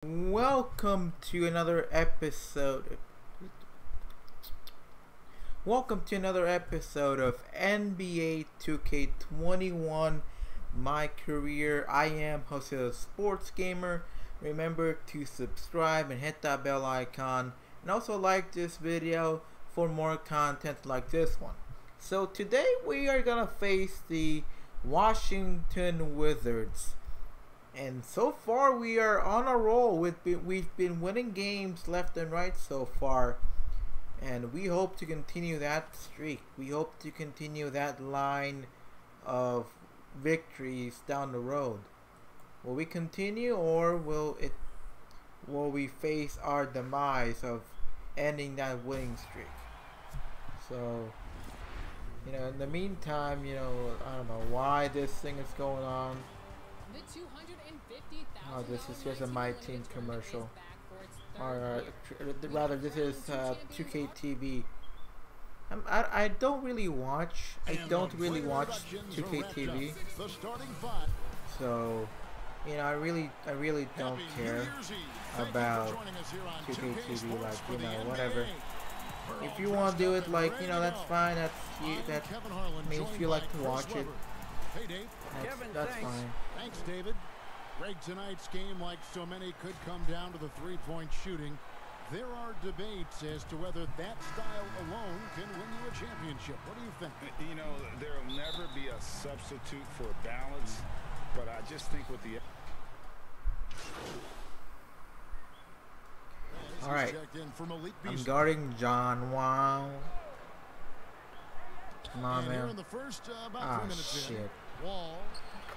Welcome to another episode. Welcome to another episode of NBA 2K21 MyCareer. I am Jose the Sports Gamer. Remember to subscribe and hit that bell icon, and also like this video for more content like this one. So today we are gonna face the Washington Wizards. And so far we are on a roll. We've been winning games left and right so far, and we hope to continue that streak. We hope to continue that line of victories down the road. Will we continue, or will we face our demise of ending that winning streak? So, in the meantime, I don't know why this thing is going on. Oh, this is just a My Team commercial, or rather, this is 2K TV. I don't really watch. 2K TV. So, I really don't care about 2K TV. Like, whatever. If you want to do it, like, that's fine. That makes you like to watch it. That's fine. Thanks, David. Greg, tonight's game, like so many, could come down to the three-point shooting. There are debates as to whether that style alone can win you a championship. What do you think? There'll never be a substitute for balance, but I just think with the... All right, I'm guarding John. Wow. Come on, man. Ah, shit. Wall.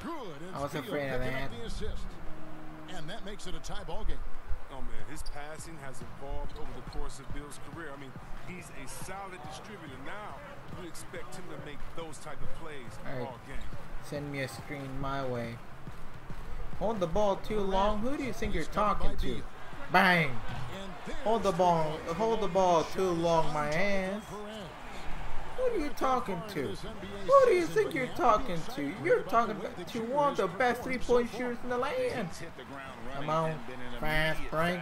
Good. I was afraid of that. And that makes it a tie ball game. Oh man, his passing has evolved over the course of Bill's career. I mean, he's a solid distributor. Now you expect him to make those type of plays all game. Send me a screen my way. Hold the ball too long. Who do you think you're talking to? Bang! Hold the ball too long, my ass. Who are you talking to? Who do you think you're talking to? You're talking to one of the best three-point shooters in the land. Come on, fast break.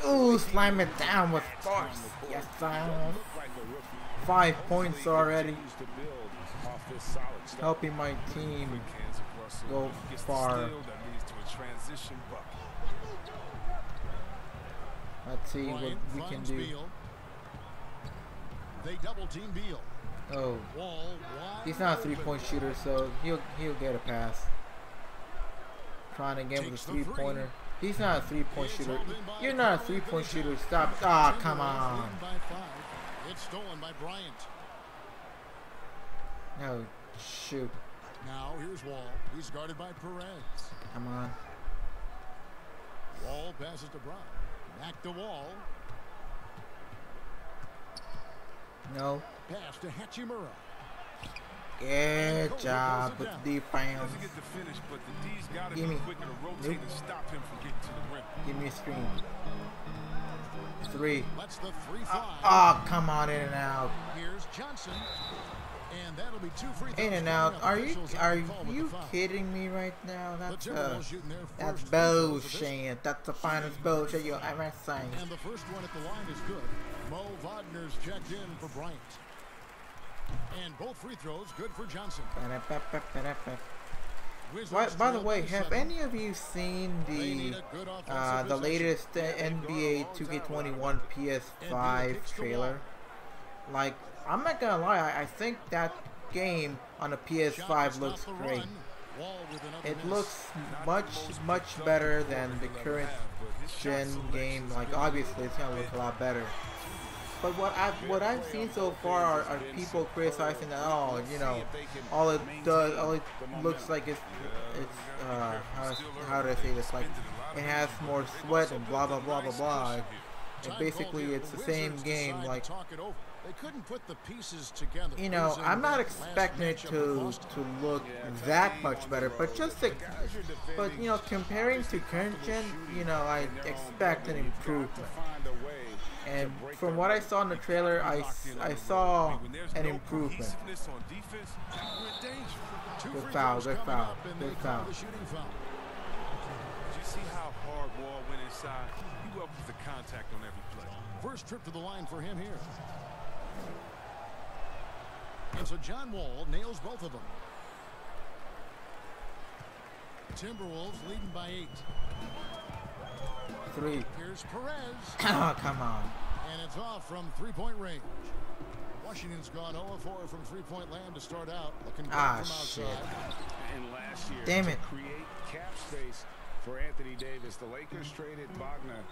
Ooh, slam it down with force. Yes, sir. 5 points already. Helping my team go far. Let's see what we can do. They double team Beal. Oh, he's not a three-point shooter, so he'll get a pass. Trying again with a three-pointer. He's not a three-point shooter. You're not a three-point shooter. Stop. Ah, oh, come on. It's stolen by Bryant. No, shoot. Now here's Wall. He's guarded by Perez. Come on. Wall passes to Bryant. Back to Wall. No. Pass to Hachimura. Good job with the defense. Give me. Nope. Give me a screen. 3. Oh, come on, in and out. Here's Johnson. And that'll be 2 free throws. In and out. Are you kidding me right now? That's bullshit. That's the finest bullshit you'll ever see. And the first one at the line is good. Mo Wagner's checked in for Bryant. And both free throws good for Johnson. By the way, have any of you seen the latest NBA 2K21 PS5 trailer? Like, I'm not gonna lie, I think that game on the PS5 looks great. It looks much better than the current gen game. Like, obviously it's gonna look a lot better. But what I've seen so far are people criticizing that, oh, all it looks like it's how do I say this, like, it has more sweat and blah blah blah blah blah. And basically it's the same game. Like, they couldn't put the pieces together. I'm not expecting it to look that much better, but comparing to current gen, I expect an improvement. And from what I saw in the trailer, I saw an improvement. Good foul, good foul, good foul. See how hard Wall went inside? He welcomes the contact on every play. First trip to the line for him here. And so John Wall nails both of them. Timberwolves leading by 8. 3. Here's Perez. Oh, come on. And it's off from three-point range. Washington's gone 0-4 from three-point land to start out. Looking good from outside. And last year, Damn it. to create cap space for Anthony Davis, the Lakers traded Wagner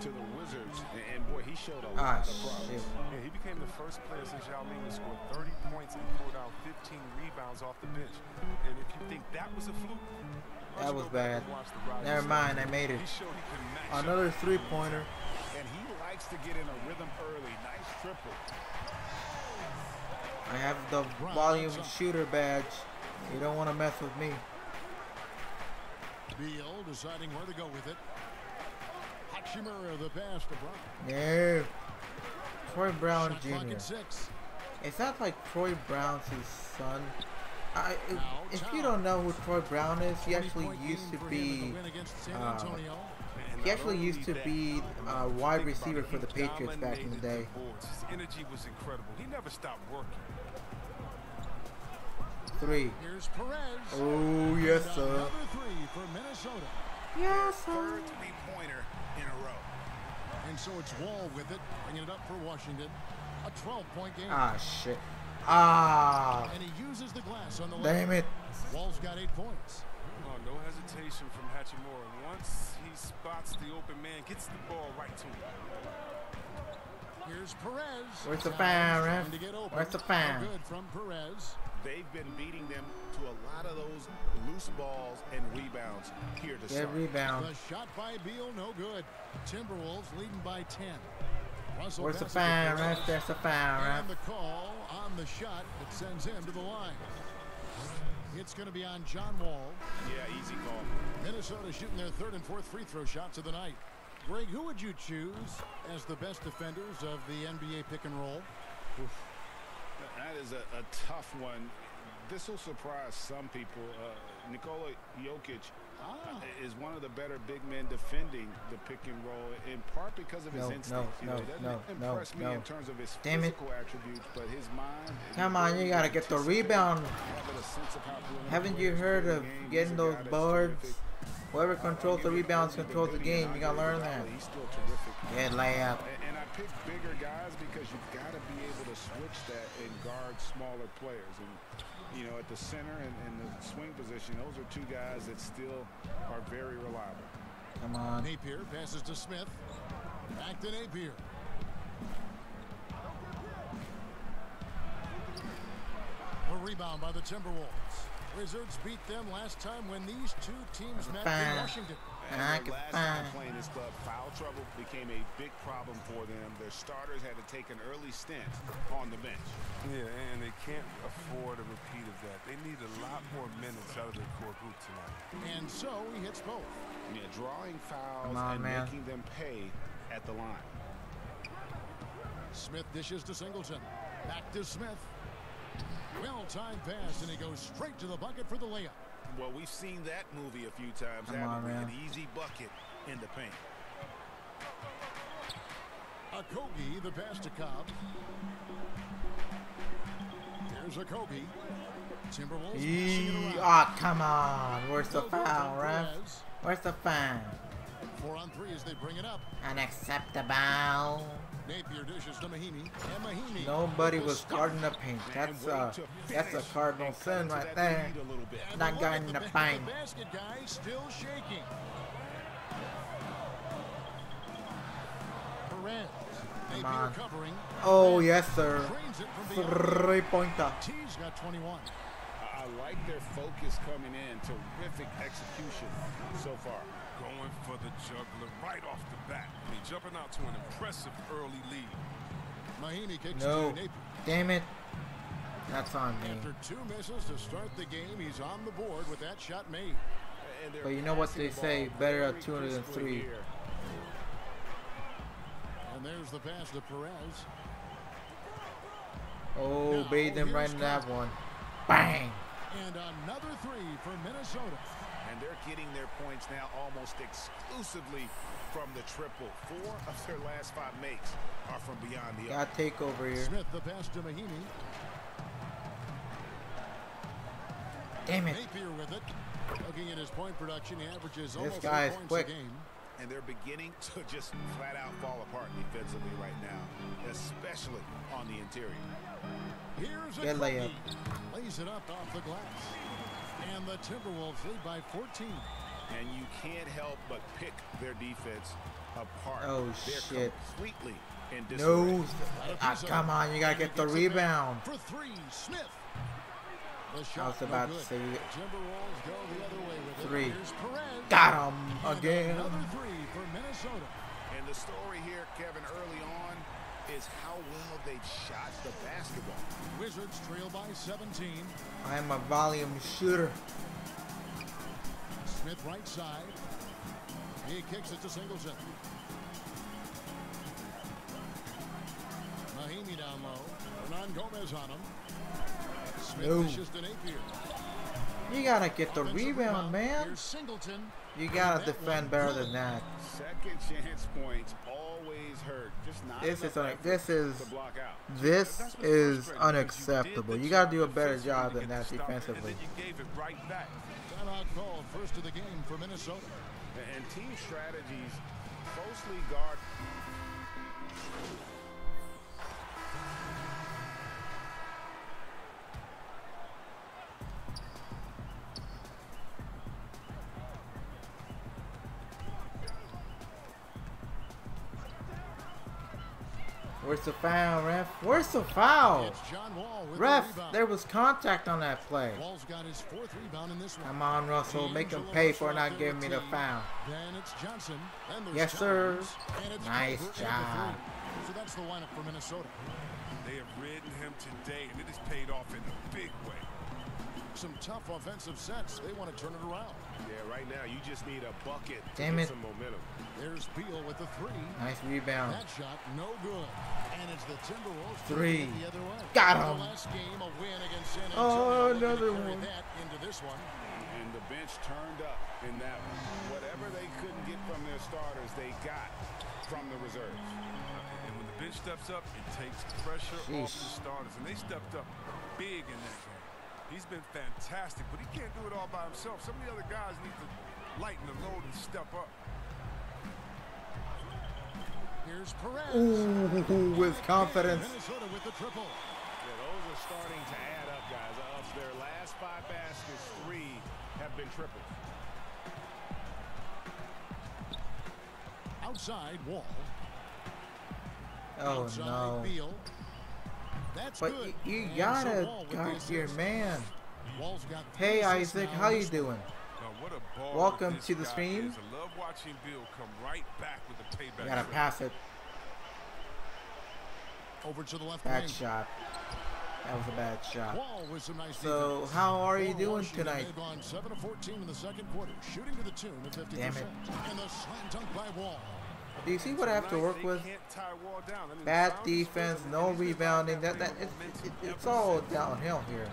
to the Wizards, and boy, he showed a lot of promise. Yeah, he became the first player since Yao Ming to score 30 points and pulled out 15 rebounds off the bench. And if you think that was a fluke, that was bad. Never mind, I made it. Another three-pointer. And he likes to get in a rhythm early. Nice triple. I have the volume shooter badge. You don't want to mess with me. Beal deciding where to go with it. Hachimura the pass to Brown. No. Troy Brown Shot clock Jr. at 6. Is that like Troy Brown's his son? If you don't know who Troy Brown is, he actually used to be wide receiver for the Patriots back in the day. His energy was incredible. He never stopped working. 3. Here's Perez. Oh, yes, sir. Another 3 for Minnesota. Yes, sir. Third three-pointer in a row. And so it's Wall with it, bringing it up for Washington. A 12-point game. Ah, shit. Ah. And he uses the glass on the left. Damn it. Wall's got 8 points. Oh, no hesitation from Hachimura. Once he spots the open man, gets the ball right to him. Here's Perez. Where's the fan, ref? Where's the fan? Good from Perez. They've been beating them to a lot of those loose balls and rebounds here to start. Rebound. The shot by Beal, no good. Timberwolves leading by 10. Russell Where's the passes fan, to ref? Perez. There's the fan, And ref. the call on the shot that sends him to the line. It's going to be on John Wall. Yeah, easy call. Minnesota shooting their 3rd and 4th free throw shots of the night. Greg, who would you choose as the best defenders of the NBA pick and roll? Oof. That is a tough one. This will surprise some people. Nikola Jokic is one of the better big men defending the pick and roll, in part because of his instincts. He doesn't impress me in terms of his physical attributes, but his mind. Come on, you gotta get the rebound. Haven't you heard of getting those boards? Whoever controls the rebounds controls the game. You gotta learn that. He's still terrific. Good layup. And I pick bigger guys because you've got to be able to switch that and guard smaller players. And you know, at the center and the swing position, those are 2 guys that still are very reliable. Come on. Napier passes to Smith. Back to Napier. A rebound by the Timberwolves. Wizards beat them last time when these 2 teams met in Washington. And the last time playing this club, foul trouble became a big problem for them. Their starters had to take an early stint on the bench. Yeah, and they can't afford a repeat of that. They need a lot more minutes out of their core group tonight. And so he hits both. Yeah, drawing fouls and making them pay at the line. Smith dishes to Singleton. Back to Smith. Well-timed pass, and he goes straight to the bucket for the layup. Well, we've seen that movie a few times. An easy bucket in the paint. Okogie, the pass to Cobb. Here's Okogie. Timberwolves passing it around. Ah, come on. Where's the foul, ref? Where's the foul? 4 on 3 as they bring it up. Unacceptable. Napier dishes to Mahinmi, and Mahinmi. Nobody was guarding the paint. That's a cardinal sin right there. Not guarding the paint. The basket guy still shaking. Perez. Napier covering. Oh yes, sir. 3-pointer. T's got 21. I like their focus coming in. Terrific execution so far. Going for the juggler right off the bat. I mean, jumping out to an impressive early lead. Mahinmi kicks no. to Napier. Damn it. That's on me. After 2 misses to start the game, he's on the board with that shot made. But you know what they say, better at 200 than 3. And there's the pass to Perez. Oh, bathed him right in that one. Bang! And another 3 for Minnesota. And and they're getting their points now almost exclusively from the triple. 4 of their last 5 makes are from beyond the arc. Got take over here. Smith the pass to Mahimi. Damn it. Napier with it. Looking at his point production, he averages This almost guy 8 is points quick. a game. And they're beginning to just flat out fall apart defensively right now, especially on the interior. Here's a Good layup. lays it up off the glass. And the Timberwolves lead by 14. And you can't help but pick their defense apart. Oh, They're shit. completely in disarray. No. Come on, you gotta get the rebound. For 3, Smith. The I shot was about no to good. say Timberwolves go the other way with it. 3. Here's Perez. Got him And again. Another 3 for Minnesota. And the story here, Kevin, early on is how well they've shot the basketball. Wizards trail by 17. I am a volume shooter. Smith right side. He kicks it to Singleton. Mahimi down low. Hernan Gomez on him. Smith No. dishes to Napier. You gotta get the Offensive rebound, man. Here's Singleton. You gotta defend better than that. Second chance points always hurt. Just not This enough is un- effort this is to block out. this That's what's is frustrating, because unacceptable. did the You gotta job do a better defensively job to than get that the stop, defensively. And then you gave it right back. Timeout called first of the game for Minnesota. And team strategies closely guard. Where's the foul, ref? Where's the foul? It's John Wall with Ref, the rebound. there was contact on that play. Wall's got his 4th rebound in this one. Come on, Russell. Make him pay for not giving me the foul. Then it's Johnson. Then there's Yes, sir. Towns, and it's Nice Culver and the job. 3. So that's the lineup for Minnesota. They have ridden him today, and it has paid off in a big way. Some tough offensive sets. They want to turn it around. Yeah, right now you just need a bucket to Damn get it. some momentum. There's Beal with the 3. Nice rebound. That shot no good. And it's the Timberwolves 3. the other way. Got In him. the last game, a win against San Oh, Antonio. Looking to another carry one. that into this one. And the bench turned up in that one. Whatever they couldn't get from their starters, they got from the reserves. And when the bench steps up, it takes pressure off the Sheesh. starters. And they stepped up big in that game. He's been fantastic, but he can't do it all by himself. Some of the other guys need to lighten the load and step up. Here's Perez. Ooh, with confidence. Minnesota with the triple. Yeah, those are starting to add up, guys. Of their last 5 baskets, 3 have been triples. Outside Wall. Oh, Outside no. Beal. That's But good. you And so gotta Wall with the guard your assist. man. Wall's got 3 Hey, assists Isaac, now how in you this one. doing? Now, what a ball Welcome this to the guy stream. is. I love watching Bill come right back with the payback. You gotta shot. pass it. Over to the left Bad wing. shot. That was a bad shot. Wall with some nice So, defense. how are you For doing Washington, tonight? They've gone 7 of 14 in the second quarter, shooting to the tune of 50%. Damn it. And the slam dunk by Wall. Do you see what I have to work They with? can't tie Wall down. I mean, Bad the foul is defense, good, no and he's just rebounding. not That momentum it's ever all since. downhill here.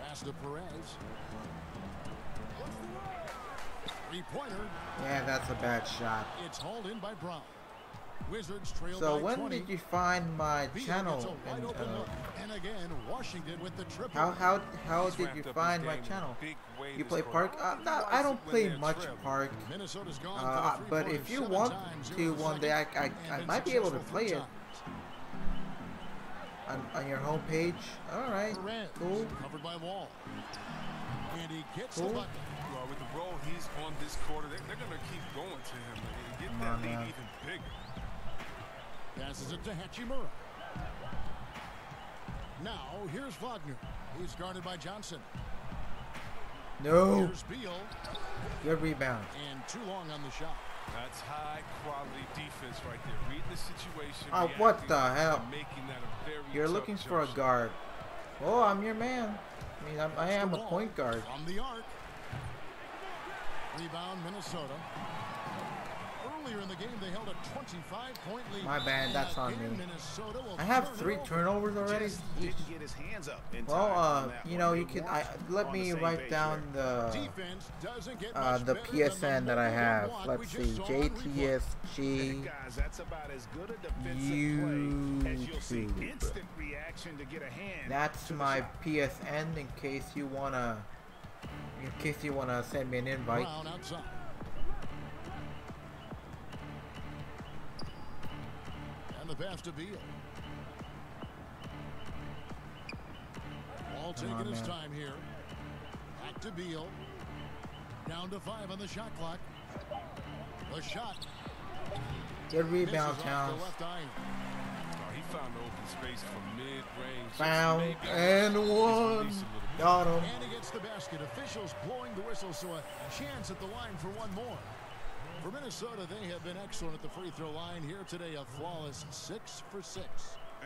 Pass to Perez. 3-pointer. Yeah, that's a bad shot. It's hauled in by Brown. Wizards trail So by when 20. did you find my Beal channel? gets a wide And open look. And again, Washington with the triple. how He's did ramped you up his find my game in a channel? big way You this play quarter. Park? He No, likes I it don't when play they're much trailing. Park. Minnesota's gone for the But 3-pointers if you 7 want times to here in the one day, second, I and might been be able to successful play 3 it times. on your homepage. All right, Perez, cool. covered by Wall. And he gets Cool. the bucket. Well, with the role he's on this quarter, they're going to keep going to him and get Come that on lead now. even bigger. Passes it to Hachimura. Now, here's Wagner. He's guarded by Johnson. No, Here's Beal. good rebound. And too long on the shot. That's high-quality defense right there. Reading the situation. Oh, what reacting, the hell? and making that a very You're tough looking for a jump shot. guard. Oh, I'm your man. I mean, I am a Ball point guard. From the arc. Rebound, Minnesota. Earlier in the game, they held a 25-point lead. My bad, that's on me. Minnesota will I have 3 turnovers already. Didn't get his hands up in time Well, on that you one. know, They you can. weren't Let on me the same write page down there. Defense doesn't get much the better PSN than that I the have. block Let's we see, just saw on replay. JTSG Guys, that's about as good a defensive play as you'll see. YouTube. Instant reaction to get a hand. That's to the my shot. PSN in case you wanna send me an invite. Brown outside. And the pass to Beal. Ball taking his time here. Back to Beal. Down to 5 on the shot clock. The shot. Good rebound, Misses off Towns. the left iron. He found the open space from mid-range. Found and one. Got him. And he gets the basket. Officials blowing the whistle, so a chance at the line for one more. For Minnesota, they have been excellent at the free throw line here today. A flawless 6 for 6.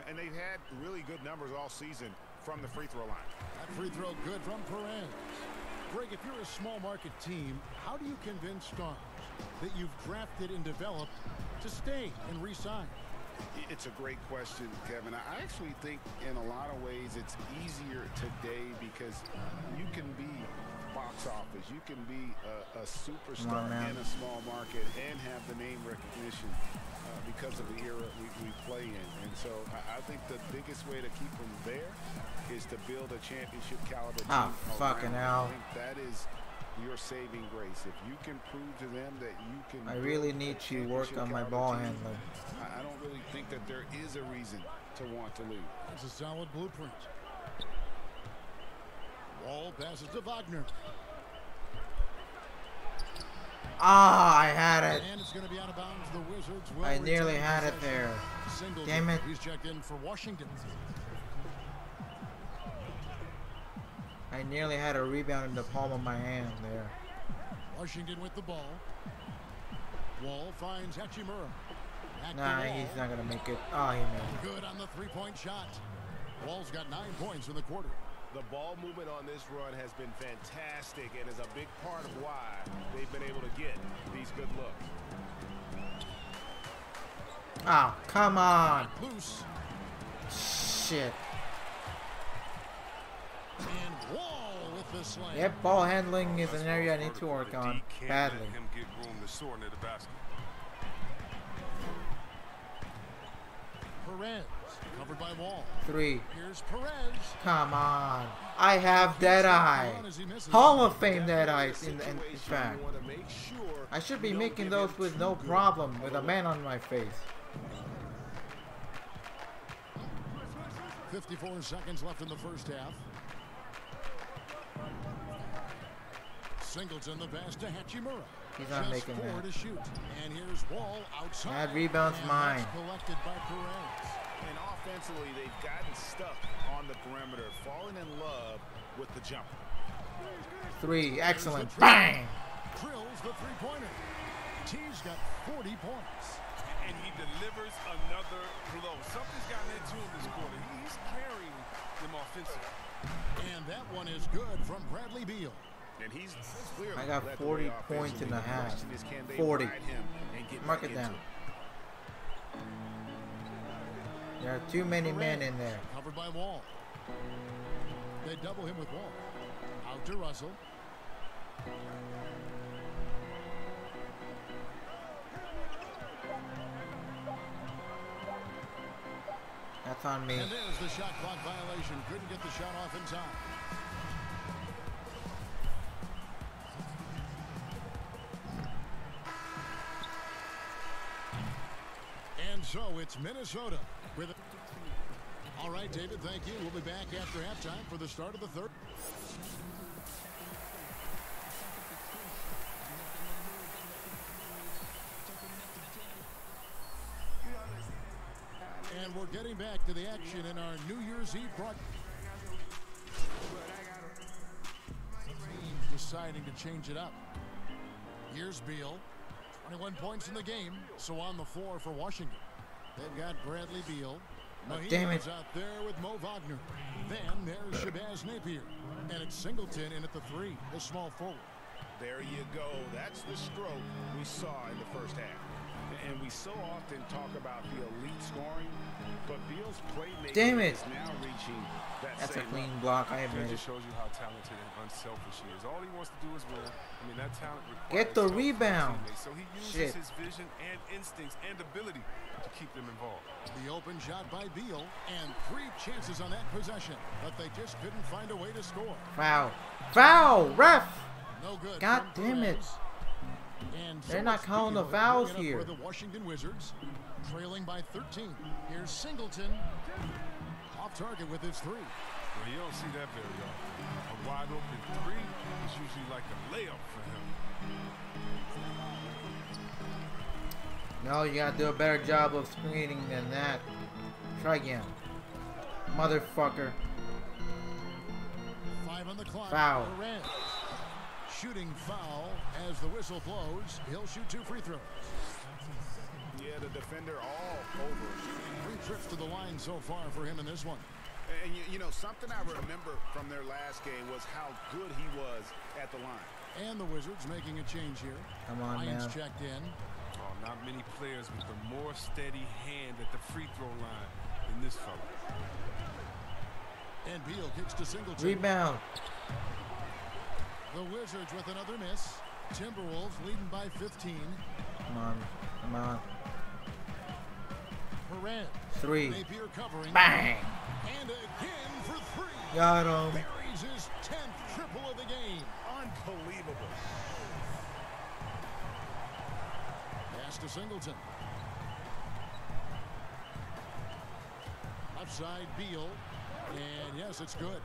And they've had really good numbers all season from the free throw line. That free throw good from Perez. Greg, if you're a small market team, how do you convince stars that you've drafted and developed to stay and re-sign? It's a great question, Kevin. I actually think in a lot of ways it's easier today because you can be box office. You can be a superstar in a small market and have the name recognition because of the era we play in. And so I think the biggest way to keep them there is to build a championship caliber team. Ah, fucking hell. I think that is your saving grace. If you can prove to them that you can. I really need to work on my ball handling. I don't really think that there is a reason to want to lose. That's a solid blueprint. Wall passes to Wagner. Ah, I had it. And it's going to be out of bounds. The Wizards will I nearly retain had it possession. there. Singleton. Damn it. He's checked in for Washington. I nearly had a rebound in the palm of my hand there. Washington with the ball. Wall finds Hachimura. Back to Nah, Wall. he's not gonna make it. Oh, he made it. Good on the three-point shot. Wall's got 9 points in the quarter. The ball movement on this run has been fantastic and is a big part of why they've been able to get these good looks. Oh, come on. Loose. Shit. And Wall with the slam. Yep, ball handling is an area I need to work on badly. Let him get room to soar near the basket. Perez covered by Wall. 3. Here's Perez. Come on. I have dead eye. Hall of Fame dead eye in fact. I should be making those with no problem with a man on my face. 54 seconds left in the first half. Singleton the pass to Hachimura. He's not Just making 4 that. to shoot. And here's Wall outside. That rebound's And mine. that's collected by Perez. And offensively, they've gotten stuck on the perimeter, falling in love with the jumper. 3. Excellent. Bang! Drills the three-pointer. T's got 40 points. And he delivers another blow. Something's gotten into him this quarter. He's carrying them offensively. And that one is good from Bradley Beal. And he's clearly I got led the 40 way points in offensively. the half. question is, can they 40. ride him and get Mark back it into down. There are too many men in there. Covered by Wall. They double him with Wall. Out to Russell. That's on me. And there's the shot clock violation. Couldn't get the shot off in time. And so it's Minnesota with it. All right, David, thank you. We'll be back after halftime for the start of the third. And we're getting back to the action in our New Year's Eve broadcast. Teams deciding to change it up. Here's Beal. 21 points in the game, so on the floor for Washington. They've got Bradley Beal. Damn it. Out there with Mo Wagner. Then there's Shabazz Napier. And it's Singleton in at the 3, the small forward. There you go. That's the stroke we saw in the first half. And we so often talk about the elite scoring, but Beal's playmaking Damn it. is now reaching that That's a same clean level. block. I It admit it. just shows you how talented and unselfish he is. All he wants to do is win. I mean, that talent requires Get the help from rebound. teammates. So he uses Shit. his vision and instincts and ability to keep them involved. The open shot by Beal, and 3 chances on that possession, but they just couldn't find a way to score. Foul. Foul. Ref. No good. God from damn it. Perez. And so They're not it's calling the Beal fouls bringing here. up for the Washington Wizards, trailing by 13. Here's Singleton, off target with his 3. Well, you don't see that very often. A wide open 3 is usually like a layup for him. No, you gotta do a better job of screening than that. Try again. Motherfucker. 5 on the clock. Foul. Perez. Shooting foul as the whistle blows. He'll shoot 2 free throws. Yeah, the defender all over. 3 trips to the line so far for him in this one. And you know, something I remember from their last game was how good he was at the line. And the Wizards making a change here. Come on, Lyons man. checked in. Oh, not many players with a more steady hand at the free throw line than this fella. And Beal kicks to Singleton. Rebound. The Wizards with another miss. Timberwolves leading by 15. Come on. Come on. Perez. 3. Napier covering. Bang. And again for 3. Got him. Buries his 10th triple of the game. Unbelievable. Pass to Singleton. Upside Beal. And yes, it's good.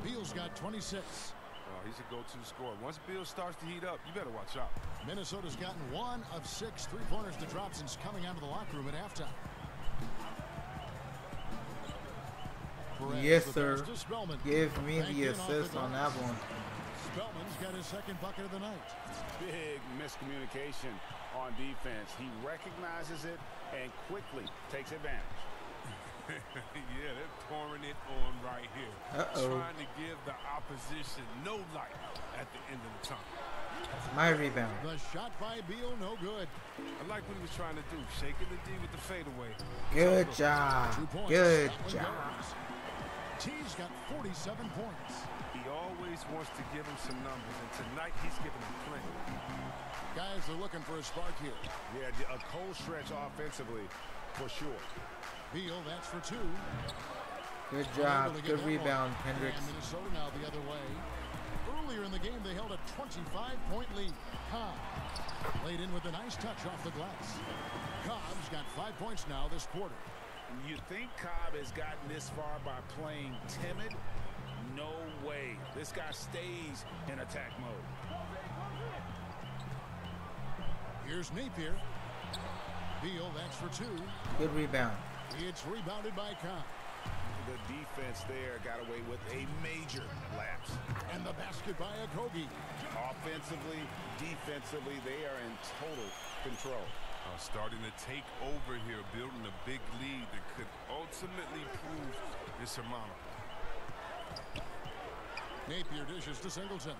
Beal's got 26. Oh, he's a go-to scorer. Once Beal starts to heat up, you better watch out. Minnesota's gotten 1 of 6 3-pointers to drop since coming out of the locker room at halftime. Perez, Yes, the sir. pass to Spellman. Give me Banked the in off the assist on that glass. one. Spellman's got his 2nd bucket of the night. Big miscommunication on defense. He recognizes it and quickly takes advantage. Yeah, they're pouring it on right here. Uh-oh. Trying to give the opposition no light at the end of the tunnel. My rebound. The shot by Beal, no good. I like what he was trying to do, shaking the D with the fadeaway. Good job. 2 points. Good That one job. goes. T's got 47 points. He always wants to give him some numbers, and tonight he's giving him plenty. Guys are looking for a spark here. Yeah, a cold stretch offensively for sure. Beal, that's for 2. Good Unable job. to get Good that rebound, one. Hendricks. And Minnesota now the other way. Earlier in the game, they held a 25-point lead. Cobb laid in with a nice touch off the glass. Cobb's got 5 points now this quarter. You think Cobb has gotten this far by playing timid? No way. This guy stays in attack mode. Here's Napier. Beal, that's for 2. Good rebound. It's rebounded by Cobb. The defense there got away with a major lapse. And the basket by Okogie. Offensively, defensively, they are in total control. Starting to take over here, building a big lead that could ultimately prove insurmountable. Napier dishes to Singleton.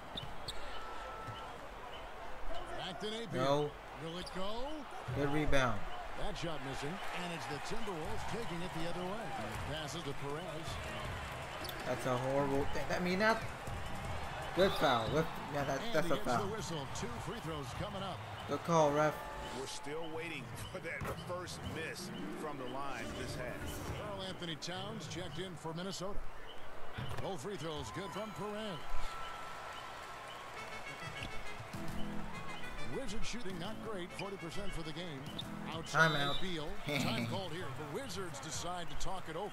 Back to Napier. No. Will it go? Good rebound. That shot missing. And it's the Timberwolves taking it the other way. Passes to Perez. That's a horrible thing. I mean, that. Good foul. Yeah, that's he a gets foul. the whistle. 2 free throws coming up. Good call, ref. We're still waiting for that first miss from the line this half. Karl Anthony Towns checked in for Minnesota. Both free throws good from Perez. Wizards shooting not great, 40% for the game. Outside Timeout. Beal. Time called here. The Wizards decide to talk it over.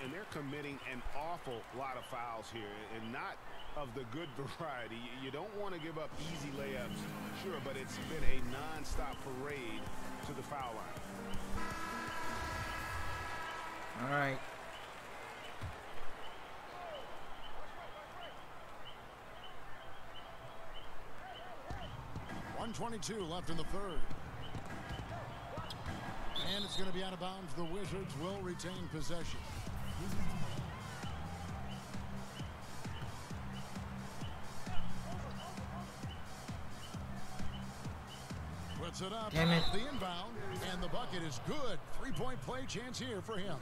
And they're committing an awful lot of fouls here, and not of the good variety. You don't want to give up easy layups, sure, but it's been a non-stop parade to the foul line. All right. .122 left in the 3rd. And it's going to be out of bounds. The Wizards will retain possession. With puts it up. Damn it. The inbound, and the bucket is good. Three-point play chance here for him.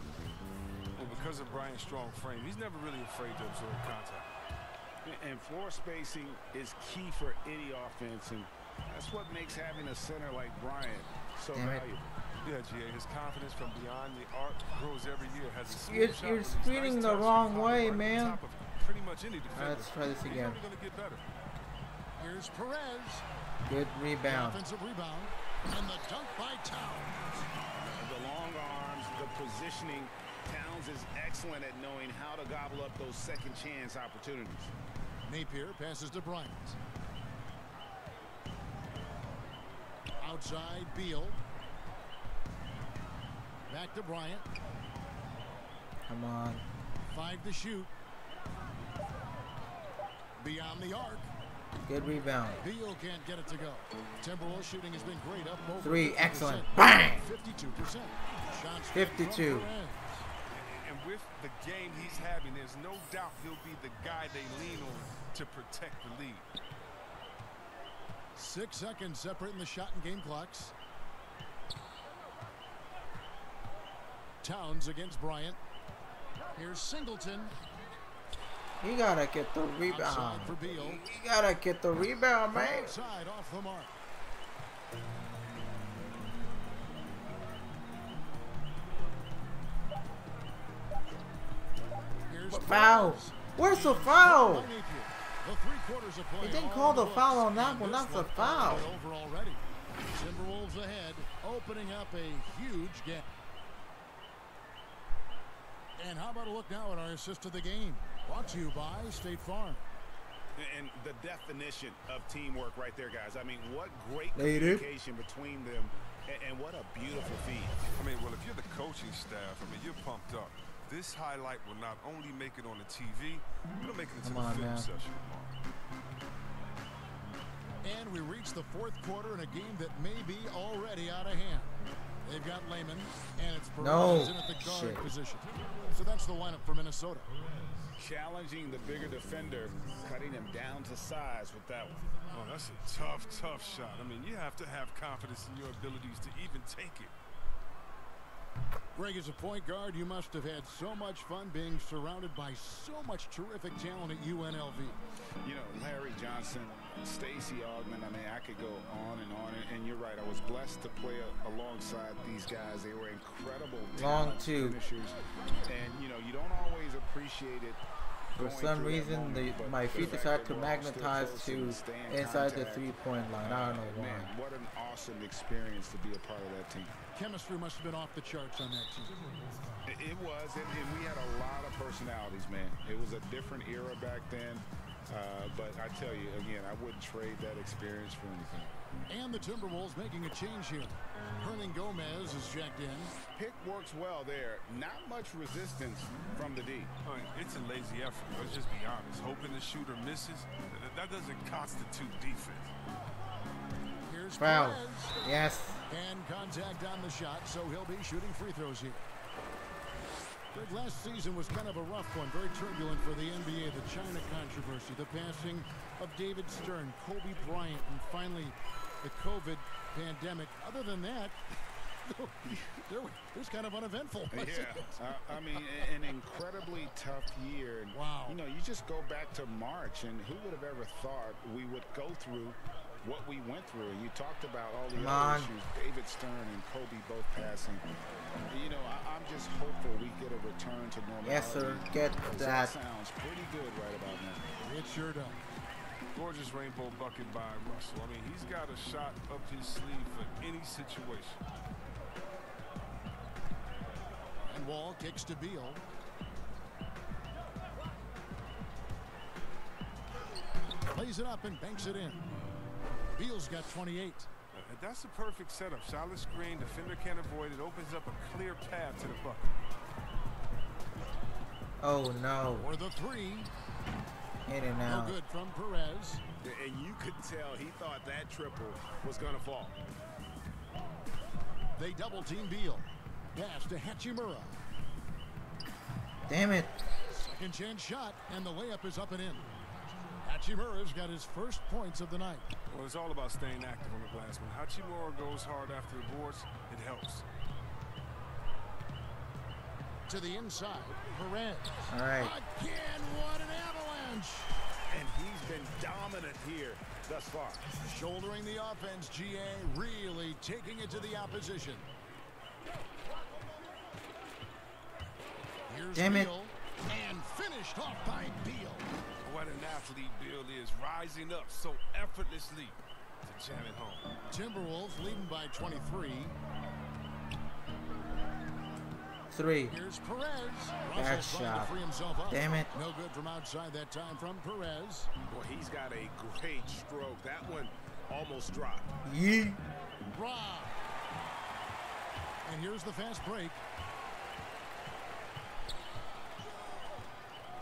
Well, because of Bryant's strong frame, he's never really afraid to absorb contact. And floor spacing is key for any offense, and that's what makes having a center like Bryant so valuable. Yeah, GA, his confidence from beyond the arc grows every year. Has a You're screening the wrong way, man. Pretty much any defender. Let's try this again. He's only gonna get better. Here's Perez. Good rebound. Offensive rebound. And the dunk by Towns. The long arms, the positioning. Towns is excellent at knowing how to gobble up those second chance opportunities. Napier passes to Bryant. Outside, Beal. Back to Bryant. Come on. 5 to shoot. Beyond the arc. Good rebound. Beal can't get it to go. Timberwolves shooting has been great, up over 3, 50%. excellent. Bang! 52%. Shots 52. And with the game he's having, there's no doubt he'll be the guy they lean on to protect the lead. 6 seconds separating the shot and game clocks. Towns against Bryant. Here's Singleton. You gotta get the rebound. Outside for Beal. You gotta get the rebound, man. Outside off the mark. Here's Foul. Perez. Where's the foul? The 3/4 of play. He didn't on call the books. foul on that And one. this That's a one foul. over already. Timberwolves ahead, opening up a huge gap. And how about a look now at our assist to the game? Brought to you by State Farm. And the definition of teamwork right there, guys. I mean, what great Native. communication between them, and what a beautiful feed. I mean, well, if you're the coaching staff, I mean, you're pumped up. This highlight will not only make it on the TV, it'll make it into the film session tomorrow. And we reach the 4th quarter in a game that may be already out of hand. They've got Layman, and it's Perez in at the guard position. So that's the lineup for Minnesota. Challenging the bigger defender, cutting him down to size with that one. Oh, that's a tough, tough shot. I mean, you have to have confidence in your abilities to even take it. Greg, as a point guard, you must have had so much fun being surrounded by so much terrific talent at UNLV. You know, Larry Johnson, Stacey Augmon, I mean, I could go on. And you're right, I was blessed to play alongside these guys. They were incredible finishers. And, you know, you don't always appreciate it. For some reason, my feet decided to magnetize to inside the three-point line. I don't know why. Man, what an awesome experience to be a part of that team. Chemistry must have been off the charts on that team. It was, and we had a lot of personalities, man. It was a different era back then. But I tell you, again, I wouldn't trade that experience for anything. And the Timberwolves making a change here. Hernan Gomez is checked in. Pick works well there. Not much resistance from the D. I mean, it's a lazy effort. Let's just be honest. Hoping the shooter misses, that doesn't constitute defense. Here's Foul. Perez. Yes. And contact on the shot, so he'll be shooting free throws here. Greg, last season was kind of a rough one, very turbulent for the NBA. The China controversy, the passing of David Stern, Kobe Bryant, and finally the COVID pandemic. Other than that, it was kind of uneventful. Yeah, I mean, an incredibly tough year. And, wow. You know, you just go back to March, and who would have ever thought we would go through what we went through? And you talked about all the other issues, David Stern and Kobe both passing. You know, I'm just hopeful we get a return to normality. Yes, sir. Get that. Sounds pretty good right about now. It sure does. Gorgeous rainbow bucket by Russell. I mean, he's got a shot up his sleeve for any situation. And Wall kicks to Beal. Lays it up and banks it in. Beal's got 28. That's a perfect setup. Solid screen, defender can't avoid it. Opens up a clear path to the bucket. Oh no. For the three. In and out. No good from Perez. And you could tell he thought that triple was going to fall. They double team Beal. Pass to Hachimura. Damn it. Second chance shot, and the layup is up and in. Hachimura's got his first points of the night. Well, it's all about staying active on the glass. When Hachimura goes hard after the boards, it helps. To the inside, Perez. All right. Again, what an avalanche. And he's been dominant here thus far. Shouldering the offense, GA, really taking it to the opposition. Here's Damn it. Beal, and finished off by Beal. What an athlete Beal is, rising up so effortlessly to jam it home. Timberwolves leading by 23. 3. Here's Perez. Bad Russell's trying to shot. free himself up. Damn it. No good from outside that time from Perez. Boy, he's got a great stroke. That one almost dropped. Yee. Rob. And here's the fast break.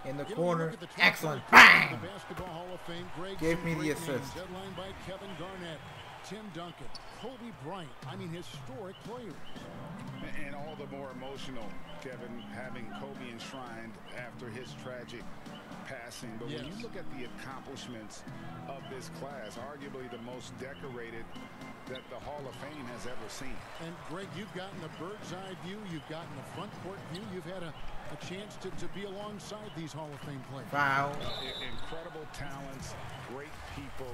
In the Giving a corner. look at the top Excellent. five Bang! of the Basketball Hall of Fame. Greg, Give some me the great names. assist. Headlined by Kevin Garnett, Tim Duncan, Kobe Bryant. I mean, historic players. And all the more emotional, Kevin, having Kobe enshrined after his tragic passing. But when you look at the accomplishments of this class, arguably the most decorated that the Hall of Fame has ever seen. And Greg, you've gotten a bird's eye view. You've gotten a front court view. You've had a chance to be alongside these Hall of Fame players. Foul. Incredible talents, great people,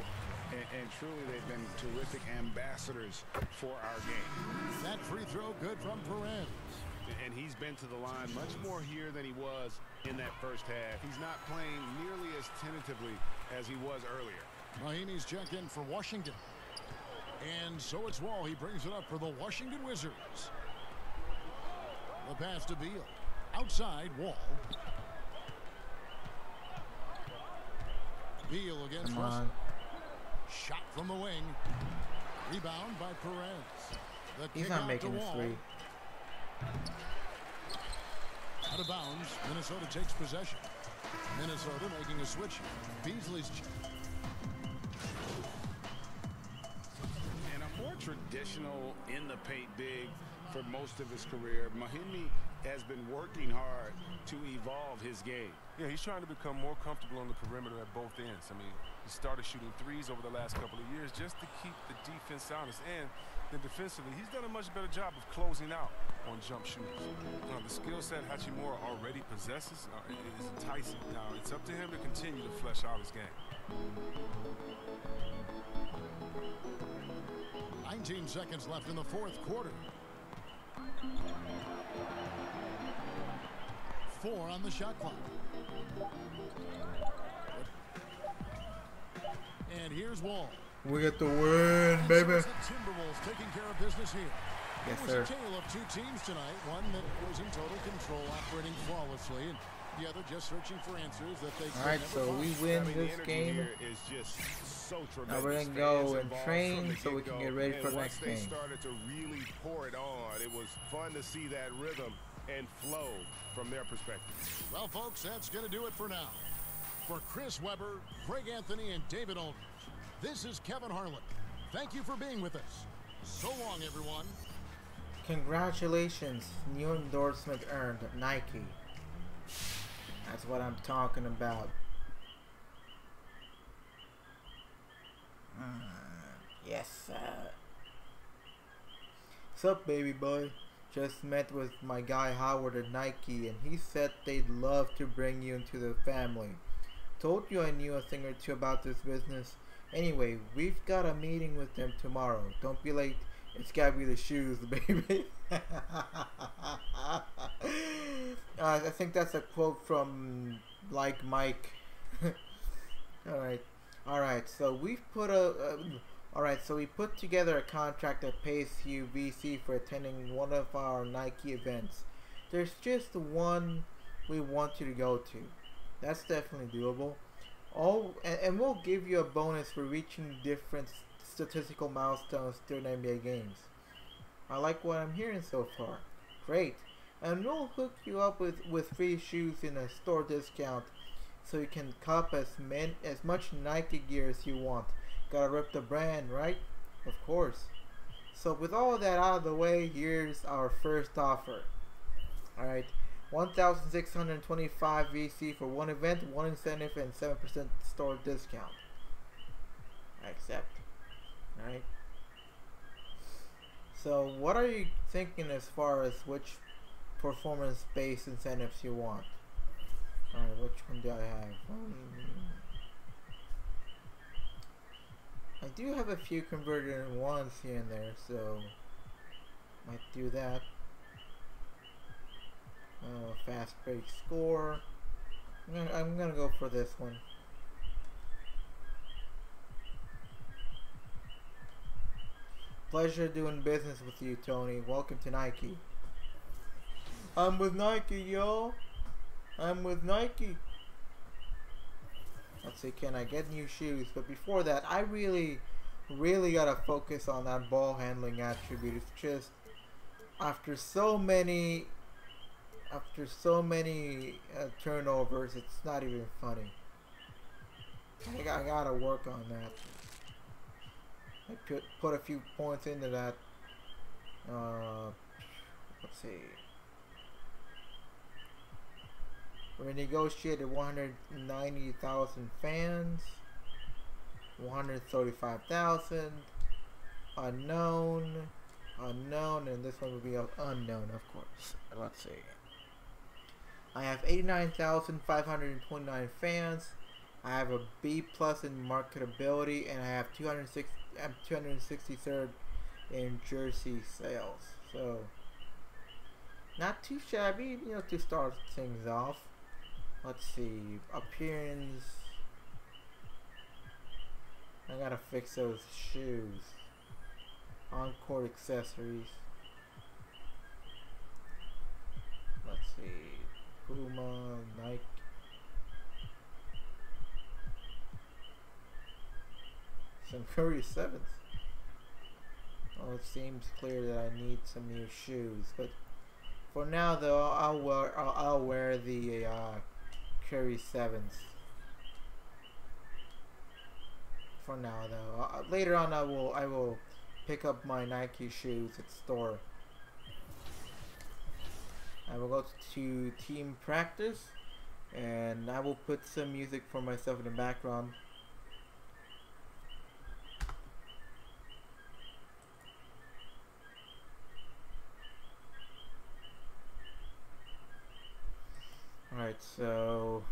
and truly they've been terrific ambassadors for our game. That free throw good from Perez. And he's been to the line much more here than he was in that first half. He's not playing nearly as tentatively as he was earlier. Mahinmi's check in for Washington. And so it's Wall. He brings it up for the Washington Wizards. The pass to Beal. Outside, Wall. Beal against Come Russell. on. Shot from the wing. Rebound by Perez. The He's kick not out making to a Wall. 3. Out of bounds. Minnesota takes possession. Minnesota making a switch. Beasley's. And a more traditional in the paint big for most of his career. Mahinmi has been working hard to evolve his game. Yeah, he's trying to become more comfortable on the perimeter at both ends. I mean, he started shooting threes over the last couple of years just to keep the defense honest. And then defensively, he's done a much better job of closing out on jump shooters. The skill set Hachimura already possesses is enticing. Now, it's up to him to continue to flesh out his game. 19 seconds left in the fourth quarter. 4 on the shot clock. And here's Wall. We get the win, baby. The Timberwolves taking care of business here. Yes, It was sir. a tale of two teams tonight. One that was in total control, operating flawlessly, and the other just searching for answers that they could All right, never so find. we I win mean, the this energy game. here is just so tremendous. Now we're gonna Fans go and involved train from the so we can get-go. get ready for And the once next they game. started to really pour it on, it was fun to see that rhythm and flow from their perspective. Well, folks, that's going to do it for now. For Chris Webber, Greg Anthony, and David Aldridge, this is Kevin Harlan. Thank you for being with us. So long, everyone. Congratulations, new endorsement earned, Nike. That's what I'm talking about. Yes, sir. Sup, baby boy? Just met with my guy Howard at Nike, and he said they'd love to bring you into the family. Told you I knew a thing or two about this business. Anyway, we've got a meeting with them tomorrow. Don't be late. It's gotta be the shoes, baby. I think that's a quote from Like Mike. Alright. So we've put so we put together a contract that pays you VC for attending one of our Nike events. There's just one we want you to go to. That's definitely doable. And we'll give you a bonus for reaching different statistical milestones during NBA games. I like what I'm hearing so far. Great. And we'll hook you up with free shoes in a store discount so you can cop as much Nike gear as you want. Gotta rep the brand, right? Of course. So with all of that out of the way, here's our first offer. Alright. 1,625 VC for one event, one incentive, and 7% store discount. I accept. Alright. So, what are you thinking as far as which performance-based incentives you want? Alright, which one do I have? I do have a few converted in ones here and there, so might do that. Fast break score. I'm gonna go for this one. Pleasure doing business with you, Tony. Welcome to Nike. I'm with Nike, yo. I'm with Nike. Let's see, can I get new shoes? But before that, I really gotta focus on that ball handling attribute. It's just after so many turnovers, it's not even funny. I gotta work on that. I could put a few points into that. Let's see. Renegotiated 190,000 fans. 135,000. Unknown, and this one will be unknown, of course. Let's see. I have 89,529 fans. I have a B+ in marketability, and I have 263rd in jersey sales. So not too shabby, you know, to start things off. Let's see, appearance. I gotta fix those shoes. On-court accessories. Let's see, Puma, Nike. Some Curry 7s. Oh, it seems clear that I need some new shoes, but for now though, I'll wear the Curry 7s. For now though, later on I will pick up my Nike shoes at store. I will go to team practice, and I will put some music for myself in the background. Alright, so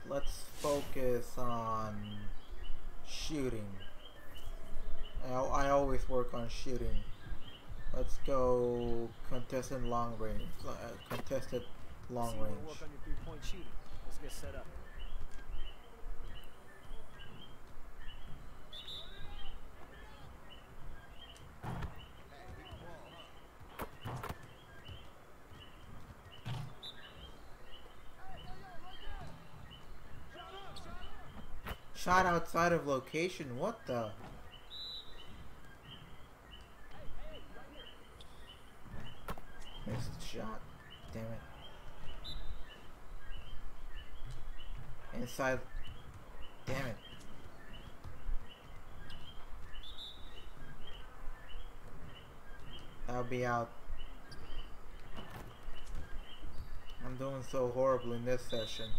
let's focus on shooting. I always work on shooting. Let's go contested long range. Contested long range. Work on your three-point shooting. Let's get set up. Shot outside of location. What the? Missed shot. Damn it. Inside. Damn it. I'll be out. I'm doing so horrible in this session.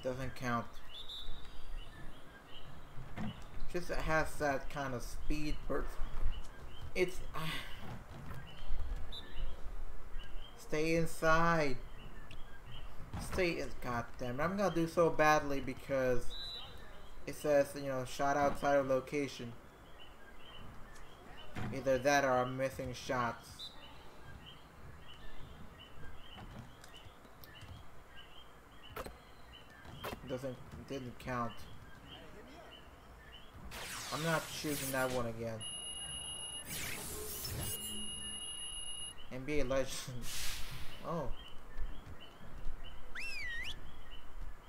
Doesn't count. Just has that kind of speed, but it's stay inside. Stay in. God damn it! I'm gonna do so badly because it says, you know, shot outside of location. Either that or I'm missing shots. Didn't count. I'm not choosing that one again. NBA Legends. Oh.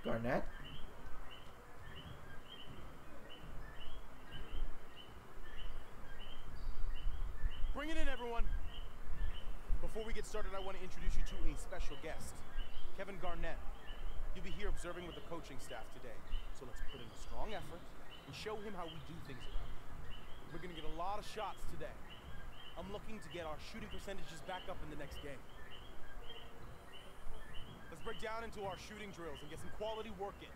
Garnett? Bring it in, everyone. Before we get started, I want to introduce you to a special guest, Kevin Garnett. You'll be here observing with the coaching staff today. So let's put in a strong effort and show him how we do things around here. We're going to get a lot of shots today. I'm looking to get our shooting percentages back up in the next game. Let's break down into our shooting drills and get some quality work in.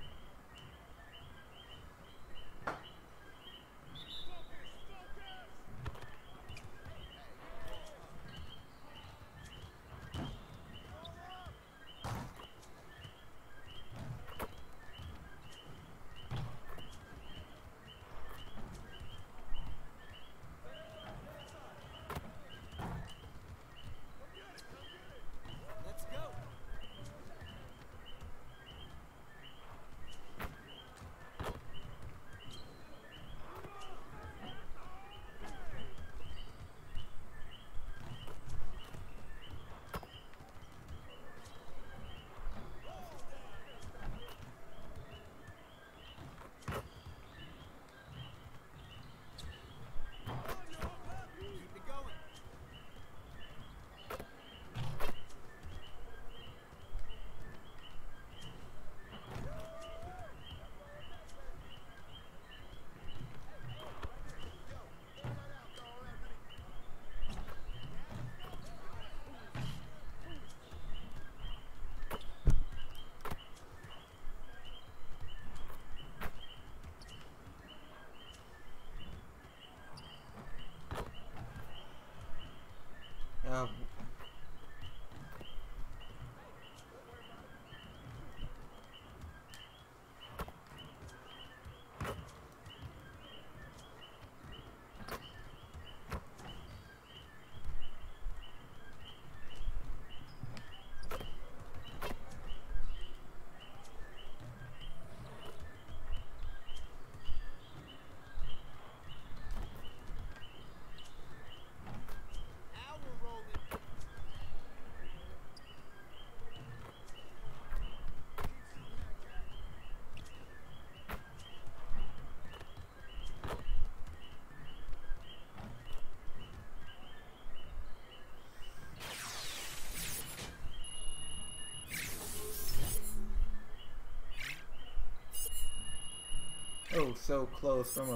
Oh, so close from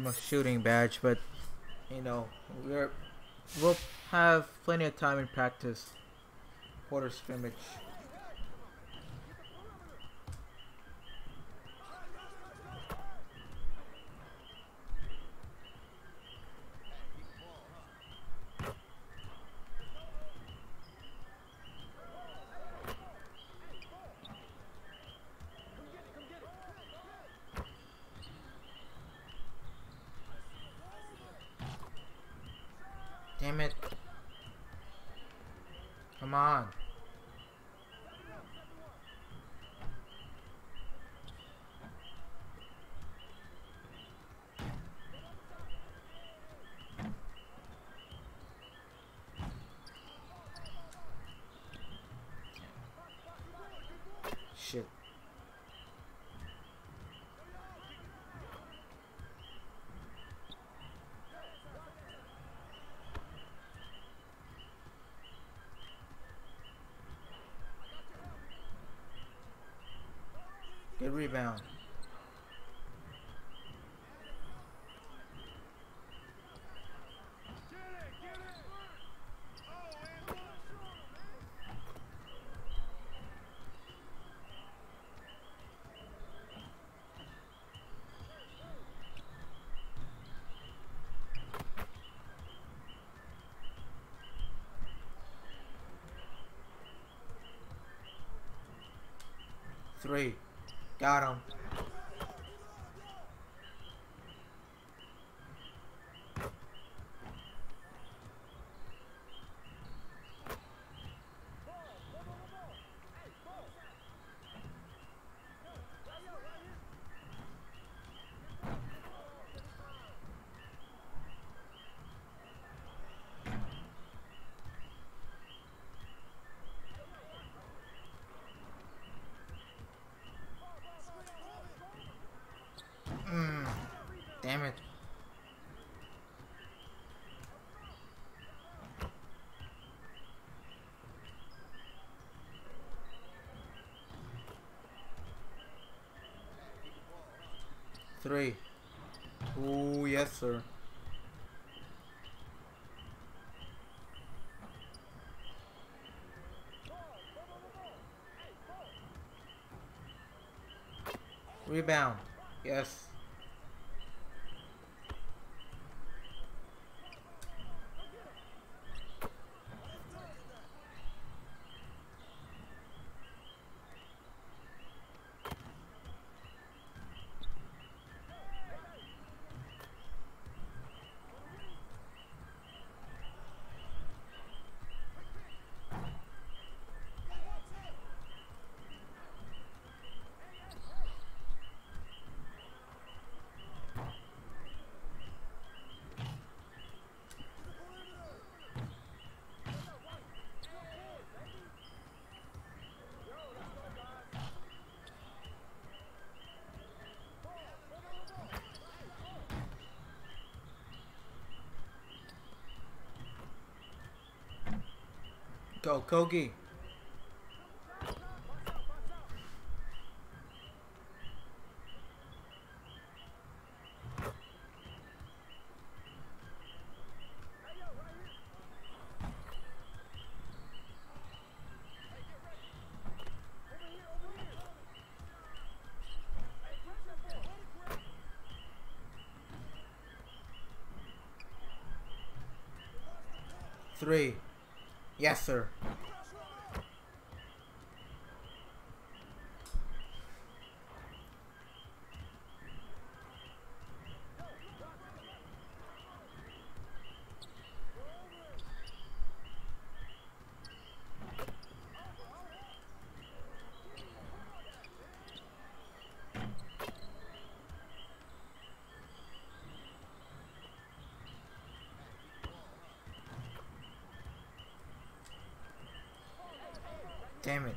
a shooting badge, but you know, we'll have plenty of time in practice. Quarter scrimmage. Damn it. Come on. Shit. Good rebound. Three. Got him. 3. Oh, yes, sir. Rebound. Yes. Go, Kogi. Three. Yes, sir. Damn it.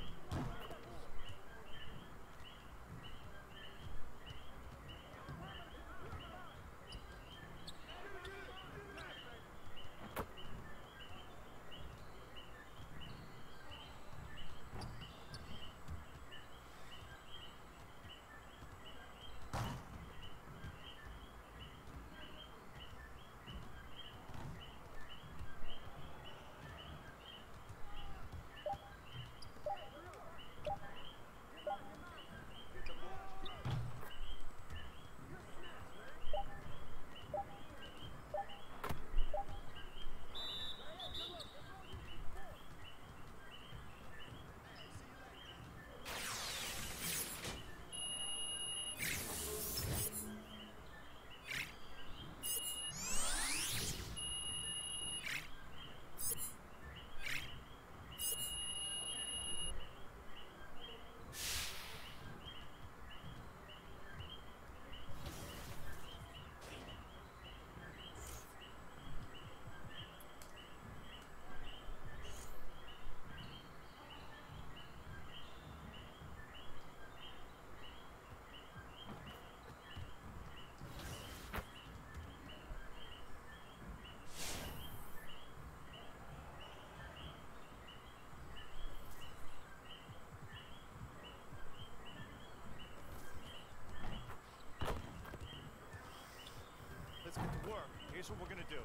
Let's get to work. Here's what we're gonna do.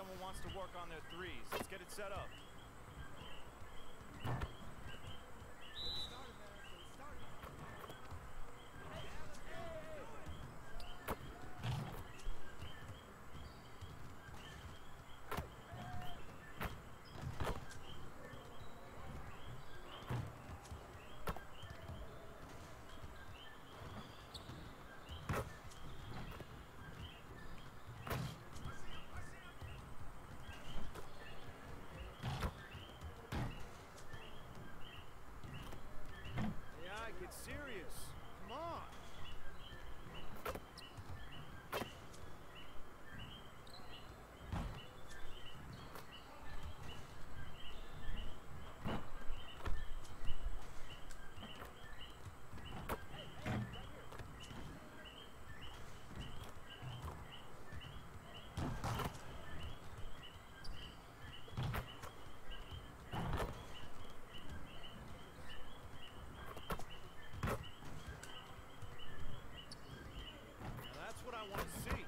someone wants to work on their threes. Let's get it set up. Serious. Come on. I want to see.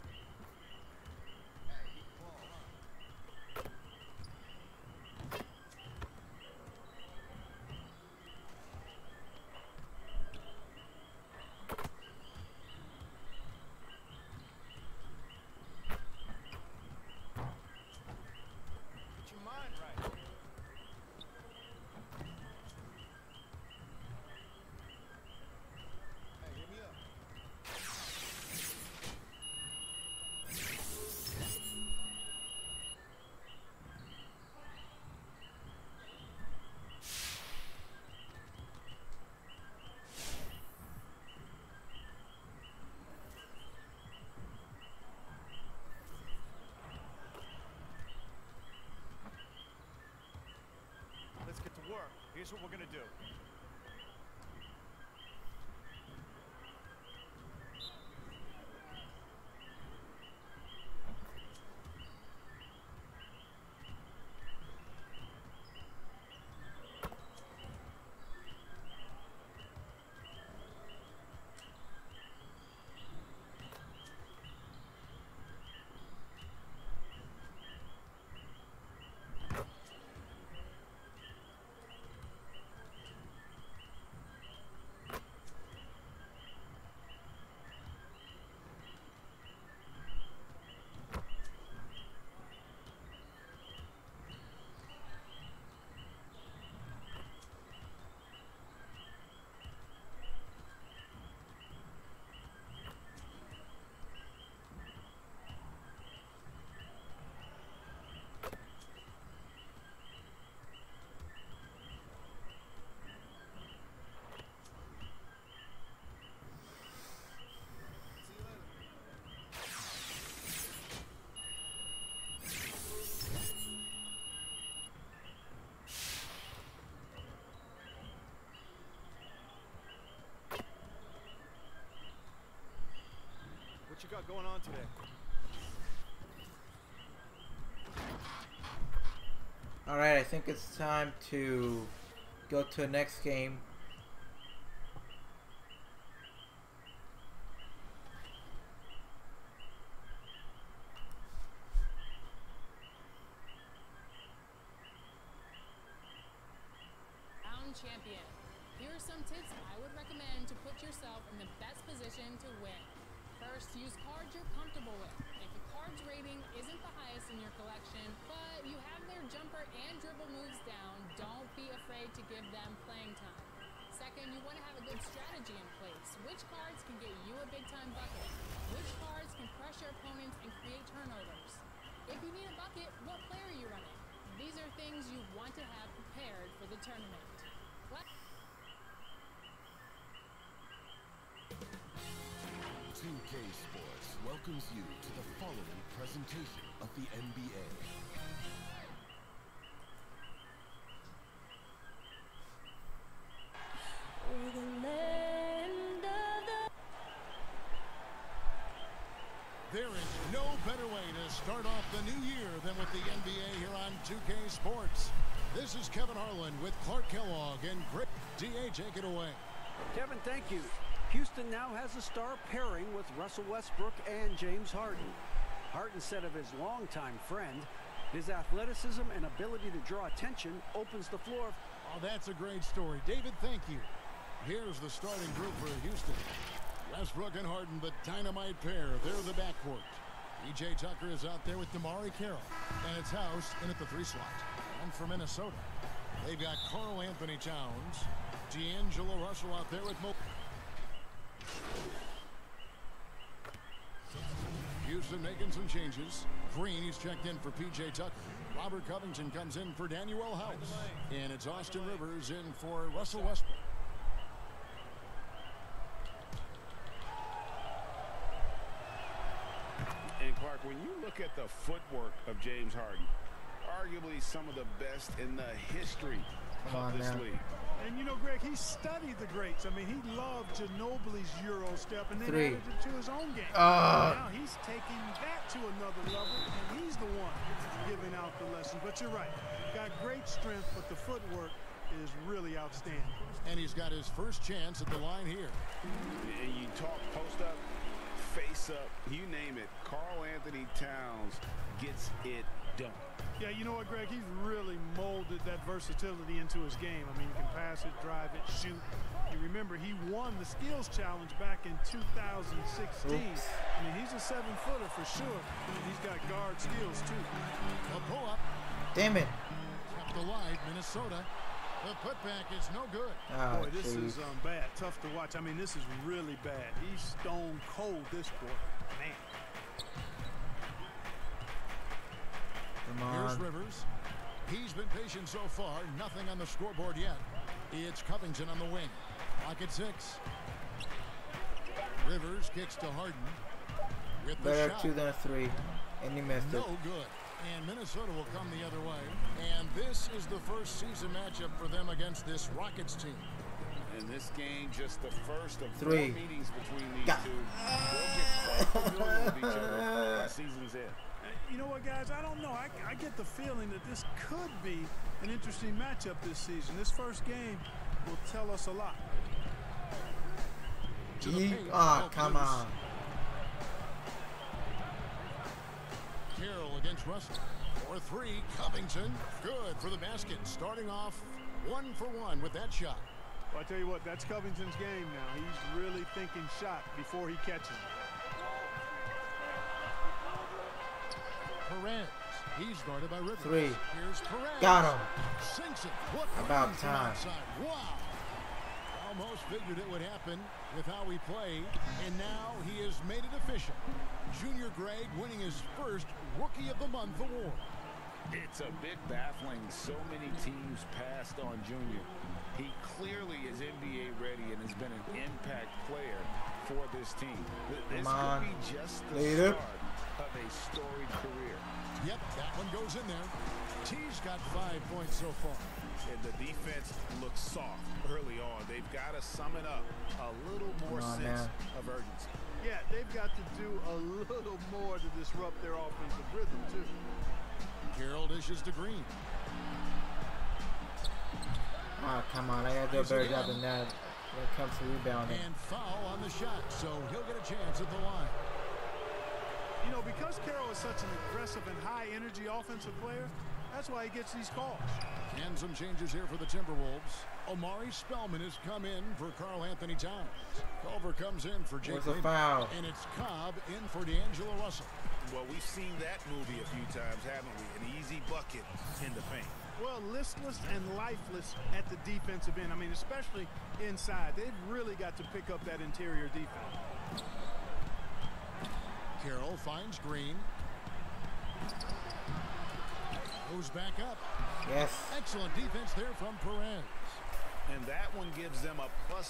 Get your mind right. Hey, hit me up. Let's get to work. Here's what we're gonna do. What you got going on today? Alright, I think it's time to go to the next game. Champion. Here are some tips I would recommend to put yourself in the best position to win. First, use cards you're comfortable with. If a card's rating isn't the highest in your collection, but you have their jumper and dribble moves down, don't be afraid to give them playing time. Second, you want to have a good strategy in place. Which cards can get you a big-time bucket? Which cards can pressure opponents and create turnovers? If you need a bucket, what player are you running? These are things you want to have prepared for the tournament. 2K Sports welcomes you to the following presentation of the NBA. There is no better way to start off the new year than with the NBA here on 2K Sports. This is Kevin Harlan with Clark Kellogg and Greg. DA, take it away. Kevin, thank you. Houston now has a star pairing with Russell Westbrook and James Harden. Harden said of his longtime friend, His athleticism and ability to draw attention opens the floor. Oh, that's a great story. David, thank you. Here's the starting group for Houston. Westbrook and Harden, the dynamite pair. They're the backcourt. P.J. Tucker is out there with Damari Carroll. And it's House in at the 3 slot. And for Minnesota, they've got Karl Anthony Towns. D'Angelo Russell out there with Mo. Houston making some changes. Green, he's checked in for P.J. Tucker. Robert Covington comes in for Daniel House. And it's Austin Rivers in for Russell Westbrook. And Clark, when you look at the footwork of James Harden, arguably some of the best in the history of this league. And you know, Greg, he studied the greats. I mean, he loved Ginobili's Euro step and then added it to his own game. Now he's taking that to another level, and he's the one giving out the lesson. But you're right. Got great strength, but the footwork is really outstanding. And he's got his first chance at the line here. And you talk post up, face up, you name it. Karl Anthony Towns gets it done. Yeah, you know what, Greg? He's really molded that versatility into his game. I mean, he can pass it, drive it, shoot. You remember, he won the skills challenge back in 2016. I mean, he's a 7-footer for sure. He's got guard skills, too. A pull-up. Damn it. Kept alive, Minnesota. The putback is no good. Boy, this is bad. Tough to watch. I mean, this is really bad. He's stone cold, this quarter. Man. Here's Rivers. He's been patient so far. Nothing on the scoreboard yet. It's Covington on the wing. Clock at 6. Rivers kicks to Harden. With the Better shot. 2 than 3. And he missed it. No good. And Minnesota will come the other way. And this is the first season matchup for them against this Rockets team. In this game, just the first of 3 4 meetings between these two. They'll get quite familiar with each other by season's end. You know what, guys? I don't know. I get the feeling that this could be an interesting matchup this season. This first game will tell us a lot. Come on. Carroll against Russell. For 3, Covington. Good for the basket. Starting off 1 for 1 with that shot. Well, I tell you what, that's Covington's game now. He's really thinking shot before he catches it. Perez. He's guarded by Rivers. 3. Here's Perez. Got him. Sinks it. What about time. Wow. Almost figured it would happen with how he played, and now he has made it official. Junior Greg winning his first Rookie of the Month award. It's a bit baffling. So many teams passed on Junior. He clearly is NBA ready and has been an impact player for this team. This could be just the start of a storied career. Yep, that one goes in there. T's got 5 points so far. And the defense looks soft early on. They've got to sum it up. A little more sense of urgency. Yeah, they've got to do a little more to disrupt their offensive rhythm, too. Carroll dishes to Green. Come on. I got to do a better job than that when it comes to rebounding. And foul on the shot, so he'll get a chance at the line. You know, because Carroll is such an aggressive and high-energy offensive player, that's why he gets these calls. And some changes here for the Timberwolves. Omari Spellman has come in for Karl Anthony Towns. Culver comes in for Jake Layman. Foul? And it's Cobb in for D'Angelo Russell. Well, we've seen that movie a few times, haven't we? An easy bucket in the paint. Well, listless and lifeless at the defensive end. I mean, especially inside. They've really got to pick up that interior defense. Carroll finds Green. Goes back up. Yes. Excellent defense there from Perez. And that one gives them a +5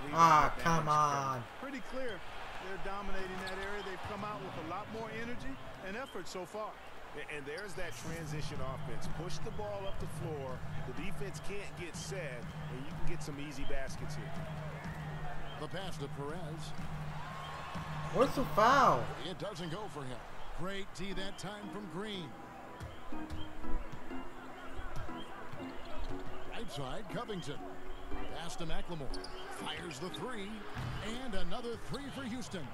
lead. Come on. Pretty clear. They're dominating that area. They've come out with a lot more energy and effort so far. And there's that transition offense. Push the ball up the floor. The defense can't get set, and you can get some easy baskets here. The pass to Perez. What's the foul? It doesn't go for him. Great D that time from Green. Right side, Covington. Pass to McLemore. Fires the 3. And another 3 for Houston.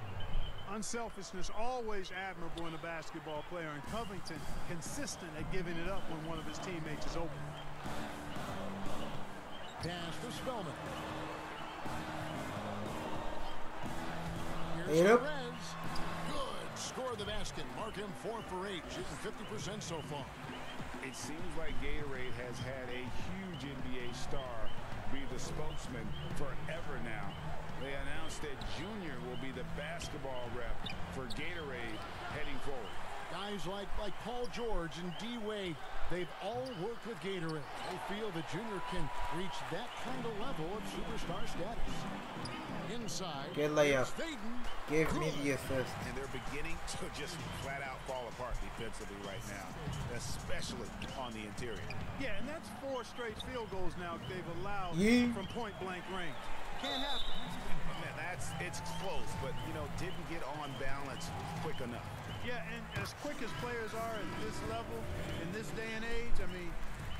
Unselfishness always admirable in a basketball player, and Covington consistent at giving it up when one of his teammates is open. Pass to Spellman. Here's Perez. Good. Score the basket. Mark him 4 for 8. Shooting 50% so far. It seems like Gatorade has had a huge NBA star be the spokesman forever now. They announced that Junior will be the basketball rep for Gatorade heading forward. Guys like Paul George and D. Wade, they've all worked with Gatorade. They feel that Junior can reach that kind of level of superstar status. Inside, good layup. Give me the assist. And they're beginning to just flat out fall apart defensively right now, especially on the interior. Yeah, and that's 4 straight field goals now they've allowed from point-blank range. Can't happen. Man, it's close, but, you know, didn't get on balance quick enough. Yeah, and as quick as players are at this level, in this day and age, I mean,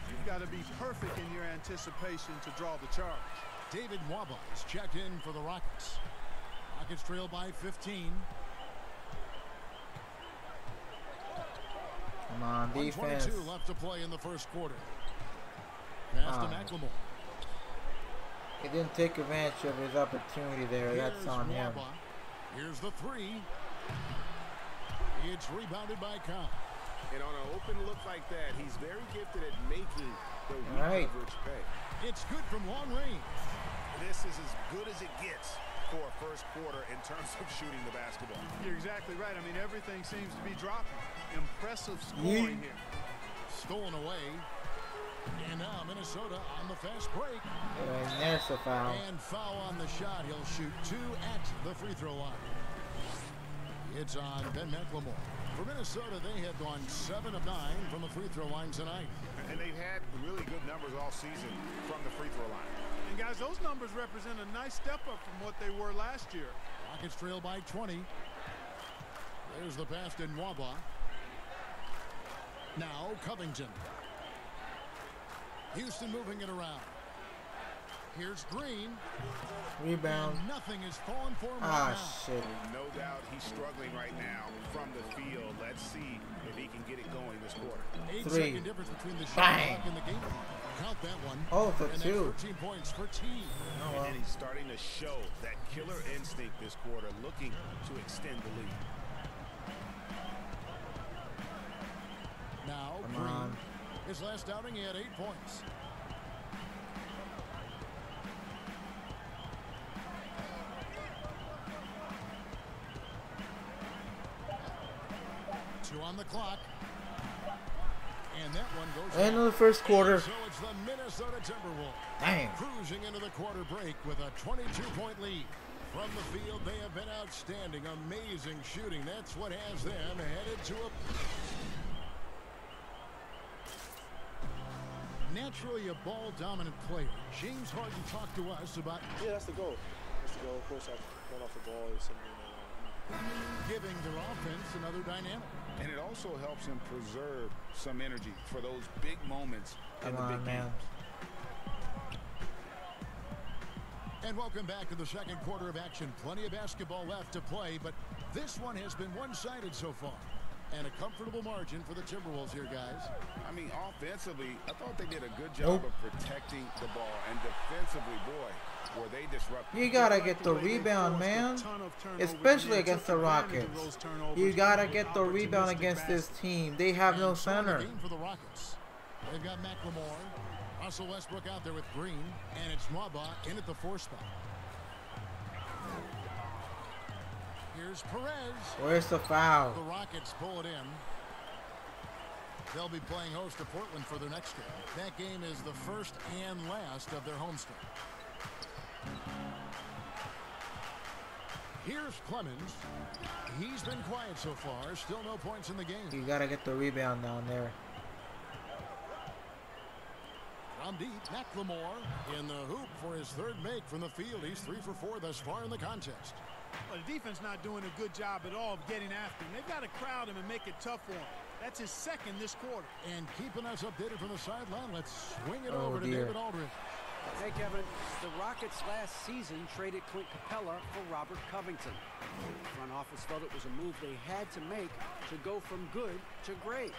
you've got to be perfect in your anticipation to draw the charge. David Nwaba is checked in for the Rockets. Rockets trail by 15. Come on, defense. 1:22 left to play in the first quarter. Pass to McLemore. He didn't take advantage of his opportunity there. That's on him. Here's the 3. It's rebounded by Cobb. And on an open look like that, he's very gifted at making the weak coverage pay. It's good from long range. This is as good as it gets for a first quarter in terms of shooting the basketball. You're exactly right. I mean, everything seems to be dropping. Impressive scoring here. Stolen away. And now Minnesota on the fast break. There's a foul. And foul on the shot. He'll shoot 2 at the free throw line. It's on Ben McLemore. For Minnesota, they have gone 7 of 9 from the free throw line tonight. And they've had really good numbers all season from the free throw line. And guys, those numbers represent a nice step up from what they were last year. Rockets trail by 20. There's the pass to Nwaba. Now Covington. Houston moving it around. Here's Green. Rebound. And nothing is falling for him right now. Shit. No doubt he's struggling right now from the field. Let's see if he can get it going this quarter. 8-second difference between the shot clock and the game. Count that one. Oh, for and 2. 13 points for T. Oh, well. And he's starting to show that killer instinct this quarter, looking to extend the lead. Now Come Green. on. His last outing, he had 8 points. Two on the clock. And that one goes End of the first quarter. So it's the Minnesota Timberwolves. Dang. Cruising into the quarter break with a 22-point lead. From the field, they have been outstanding. Amazing shooting. That's what has them headed to a... Naturally a ball-dominant player. James Harden talked to us about... Yeah, that's the goal. That's the goal. Of course, going off the ball is something giving their offense another dynamic. And it also helps him preserve some energy for those big moments in the big games. And welcome back to the second quarter of action. Plenty of basketball left to play, but this one has been one-sided so far. And a comfortable margin for the Timberwolves here, guys. I mean, offensively, I thought they did a good job of protecting the ball. And defensively, boy, were they disruptive. You gotta get the rebound, man. Especially against the Rockets. You gotta get the rebound against this team. They have no center. For the Rockets. They've got McLemore. Russell Westbrook out there with Green. And it's Nwaba in at the 4 spot. Here's Perez. Where's the foul? The Rockets pull it in. They'll be playing host to Portland for their next game. That game is the first and last of their homestand. Here's Clemens. He's been quiet so far. Still no points in the game. You gotta get the rebound down there. From deep, McLemore in the hoop for his 3rd make from the field. He's 3 for 4 thus far in the contest. Well, the defense not doing a good job at all of getting after him. They've got to crowd him and make it tough for him. That's his 2nd this quarter. And keeping us updated from the sideline, let's swing it over to David Aldridge. Hey, Kevin, the Rockets last season traded Clint Capella for Robert Covington. The front office felt it was a move they had to make to go from good to great.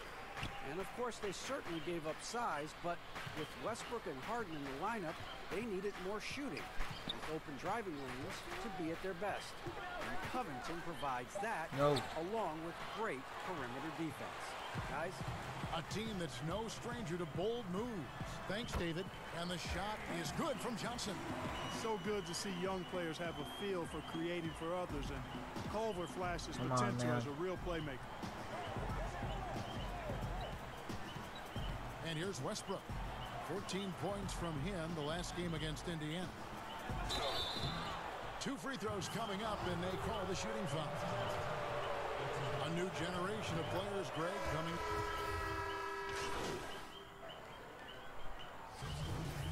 And, of course, they certainly gave up size, but with Westbrook and Harden in the lineup, they needed more shooting, with open driving lanes to be at their best. And Covington provides that, along with great perimeter defense. Guys? A team that's no stranger to bold moves. Thanks, David. And the shot is good from Johnson. It's so good to see young players have a feel for creating for others, and Culver flashes potential as a real playmaker. And here's Westbrook. 14 points from him the last game against Indiana. 2 free throws coming up, and they call the shooting foul. A new generation of players, Greg, coming.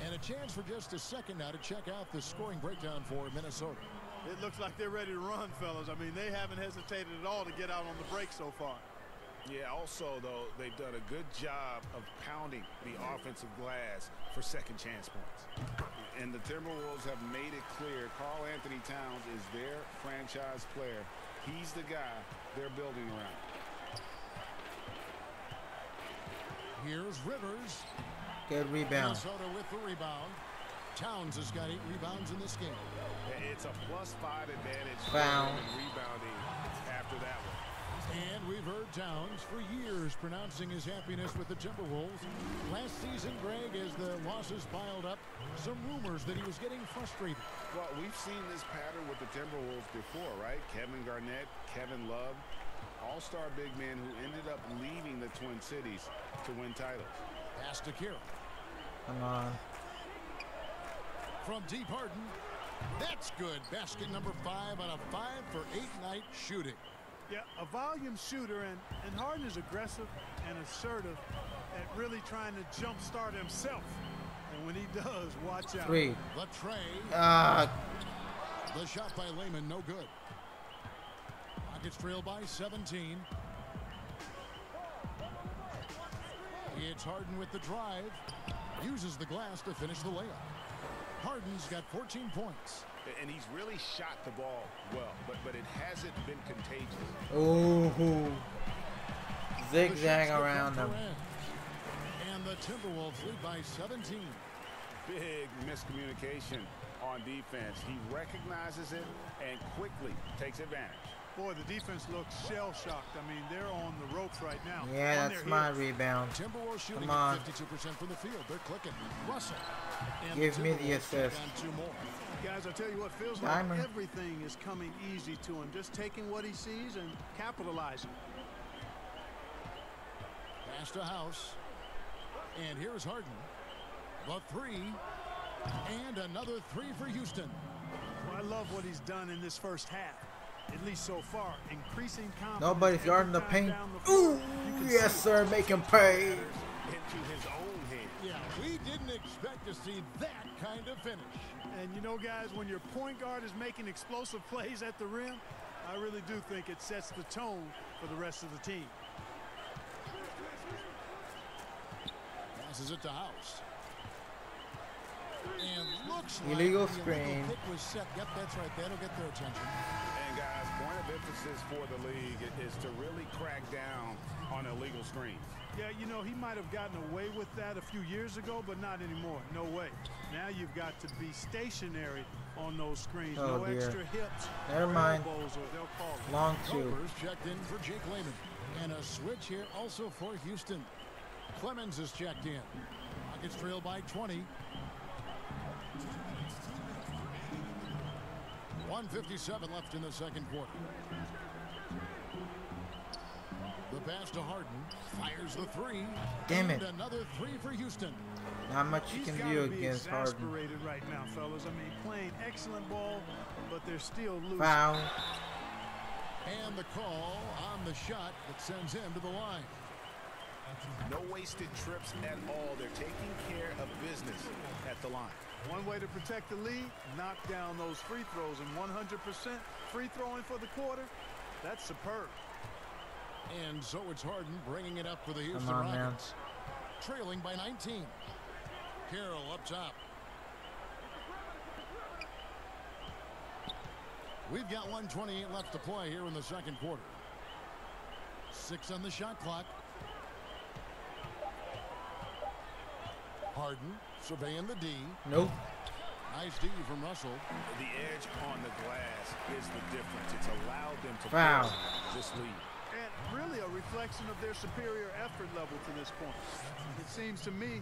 And a chance for just a second now to check out the scoring breakdown for Minnesota. It looks like they're ready to run, fellas. I mean, they haven't hesitated at all to get out on the break so far. Yeah, also, though, they've done a good job of pounding the offensive glass for second chance points. And the Timberwolves have made it clear Karl Anthony Towns is their franchise player. He's the guy they're building around. Here's Rivers. Good rebound. Minnesota with the rebound. Towns has got 8 rebounds in this game. It's a +5 advantage Foul. in rebounding after that one. And we've heard Towns for years pronouncing his happiness with the Timberwolves. Last season, Greg, as the losses piled up, some rumors that he was getting frustrated. Well, we've seen this pattern with the Timberwolves before, right? Kevin Garnett, Kevin Love, all-star big men who ended up leaving the Twin Cities to win titles. Pass to Kira. Come on. From deep Harden. That's good. Basket number 5 on a 5-for-8 night shooting. Yeah, a volume shooter, and Harden is aggressive and assertive at really trying to jumpstart himself. And when he does, watch out. 3. The tray. The shot by Lehman, no good. Rockets trail by 17. It's Harden with the drive. Uses the glass to finish the layup. Harden's got 14 points. And he's really shot the ball well, but it hasn't been contagious. Ooh. Zigzag around them. And the Timberwolves lead by 17. Big miscommunication on defense. He recognizes it and quickly takes advantage. Boy, the defense looks shell-shocked. I mean, they're on the ropes right now. Yeah, that's my rebound. Timberwolves shooting Come on. 52% from the field. They're clicking. Russell. And Give me the assist. On 2 more. Guys, I tell you what, feels Diamond. like everything is coming easy to him. Just taking what he sees and capitalizing. Pass to House. And here's Harden. The 3. And another 3 for Houston. Well, I love what he's done in this first half. At least so far, increasing confidence. Nobody's guarding the paint. Ooh, yes, sir, make him pay. Into his own hand. Yeah, we didn't expect to see that kind of finish. And you know, guys, when your point guard is making explosive plays at the rim, I really do think it sets the tone for the rest of the team. Passes it to House. And looks Illegal like the screen. illegal pick was set. Yep, that's right. That'll get their attention. And guys, point of emphasis for the league is to really crack down on illegal screens. Yeah, you know, he might have gotten away with that a few years ago, but not anymore. No way. Now you've got to be stationary on those screens. Oh, no dear. extra hips. Never mind. Elbows, or they'll call it. Long 2. Covers checked in for Jake Lehman. And a switch here also for Houston. Clemens is checked in. Rockets trail by 20. 1:57 left in the second quarter. The pass to Harden. Fires the 3. Damn it. And another 3 for Houston. Not much you can do against Harden. Exasperated right now, fellas. I mean, playing excellent ball, but they're still losing. Foul. And the call on the shot that sends him to the line. No wasted trips at all. They're taking care of business at the line. One way to protect the lead, knock down those free throws, and 100% free throwing for the quarter, that's superb. And so it's Harden bringing it up for the Houston Come on, Rockets. Trailing by 19. Carroll up top. We've got 1:28 left to play here in the second quarter. 6 on the shot clock. Harden surveying the D. Nope. Nice D from Russell. The edge on the glass is the difference. It's allowed them to foul this lead. And really a reflection of their superior effort level to this point. It seems to me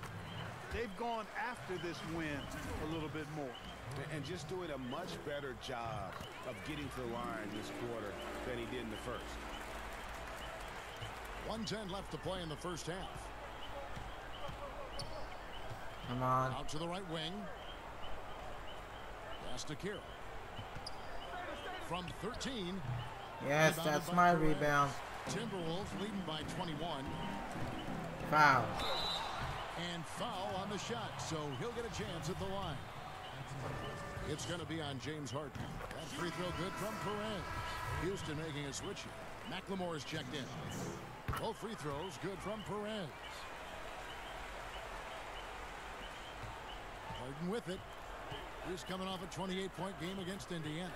they've gone after this win a little bit more. And just doing a much better job of getting to the line this quarter than he did in the first. 1:10 left to play in the first half. Come on. Out to the right wing. Pass to Carroll. From 13. Yes, that's my rebound. Timberwolves leading by 21. Foul. And foul on the shot, so he'll get a chance at the line. It's going to be on James Harden. That free throw good from Perez. Houston making a switch here. McLemore is checked in. Both free throws good from Perez. Harden with it. He's coming off a 28-point game against Indiana.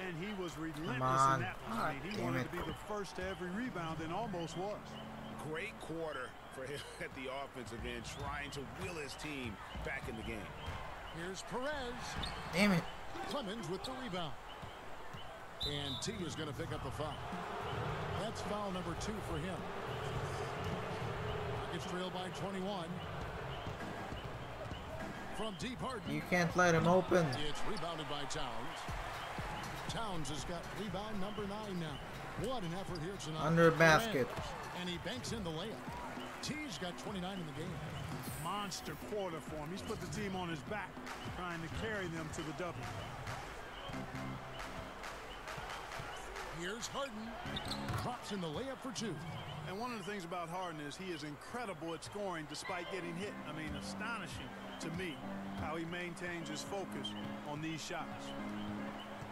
And he was relentless in on. that one. I mean, he wanted to be the first to every rebound and almost was. Great quarter for him at the offensive end, trying to will his team back in the game. Here's Perez. Damn it. Clemens with the rebound. And T is going to pick up the foul. That's foul number 2 for him. It's trailed by 21. From deep Harden. You can't let him open. It's rebounded by Towns. Towns has got rebound number 9 now. What an effort here tonight. Under basket. And he banks in the layup. T's got 29 in the game. Monster quarter for him. He's put the team on his back, trying to carry them to the W. Here's Harden. Drops in the layup for 2. And one of the things about Harden is he is incredible at scoring despite getting hit. I mean, astonishing to me how he maintains his focus on these shots.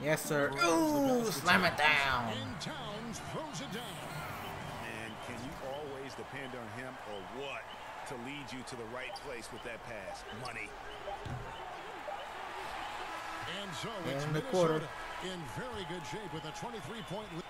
Yes, sir. Ooh, slam it down. And Towns throws it down. And can you always depend on him or what to lead you to the right place with that pass? Money. And so it's in the Minnesota quarter. in very good shape with a 23-point lead.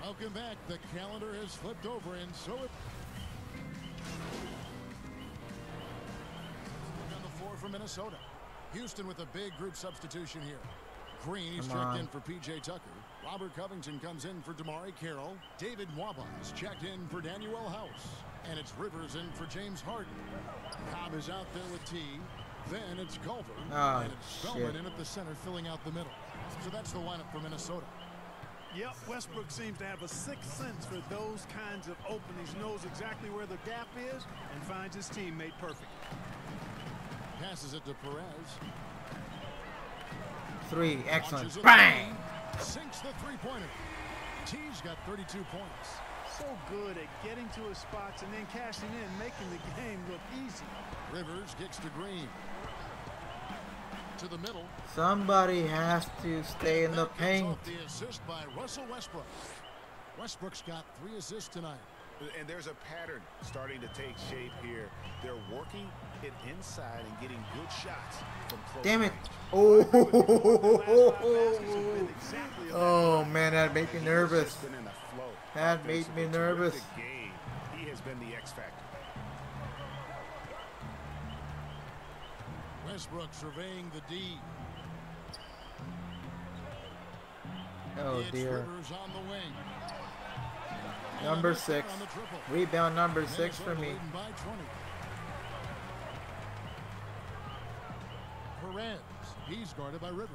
Welcome back. The calendar has flipped over, and so it. On the floor for Minnesota. Houston with a big group substitution here. Green is checked in for P.J. Tucker. Robert Covington comes in for Damari Carroll. David Nwaba is checked in for Daniel House. And it's Rivers in for James Harden. Cobb is out there with T. Then it's Culver. And it's Spellman in at the center, filling out the middle. So that's the lineup for Minnesota. Yep, Westbrook seems to have a sixth sense for those kinds of openings. Knows exactly where the gap is and finds his teammate perfect. Passes it to Perez. 3, excellent. Bang! Sinks the three-pointer. T's got 32 points. So good at getting to his spots and then cashing in, making the game look easy. Rivers gets to Green. To the middle. Somebody has to stay in the paint. The assist by Russell Westbrook. Westbrook's got 3 assists tonight. And there's a pattern starting to take shape here. They're working it inside and getting good shots from close Damn it. range. Oh, man, that made me nervous. That made me nervous. He has been the X factor. Westbrook surveying the D. Oh, dear. Rivers on the wing. Number 6. Rebound number 6 for me. Perez. He's guarded by Rivers.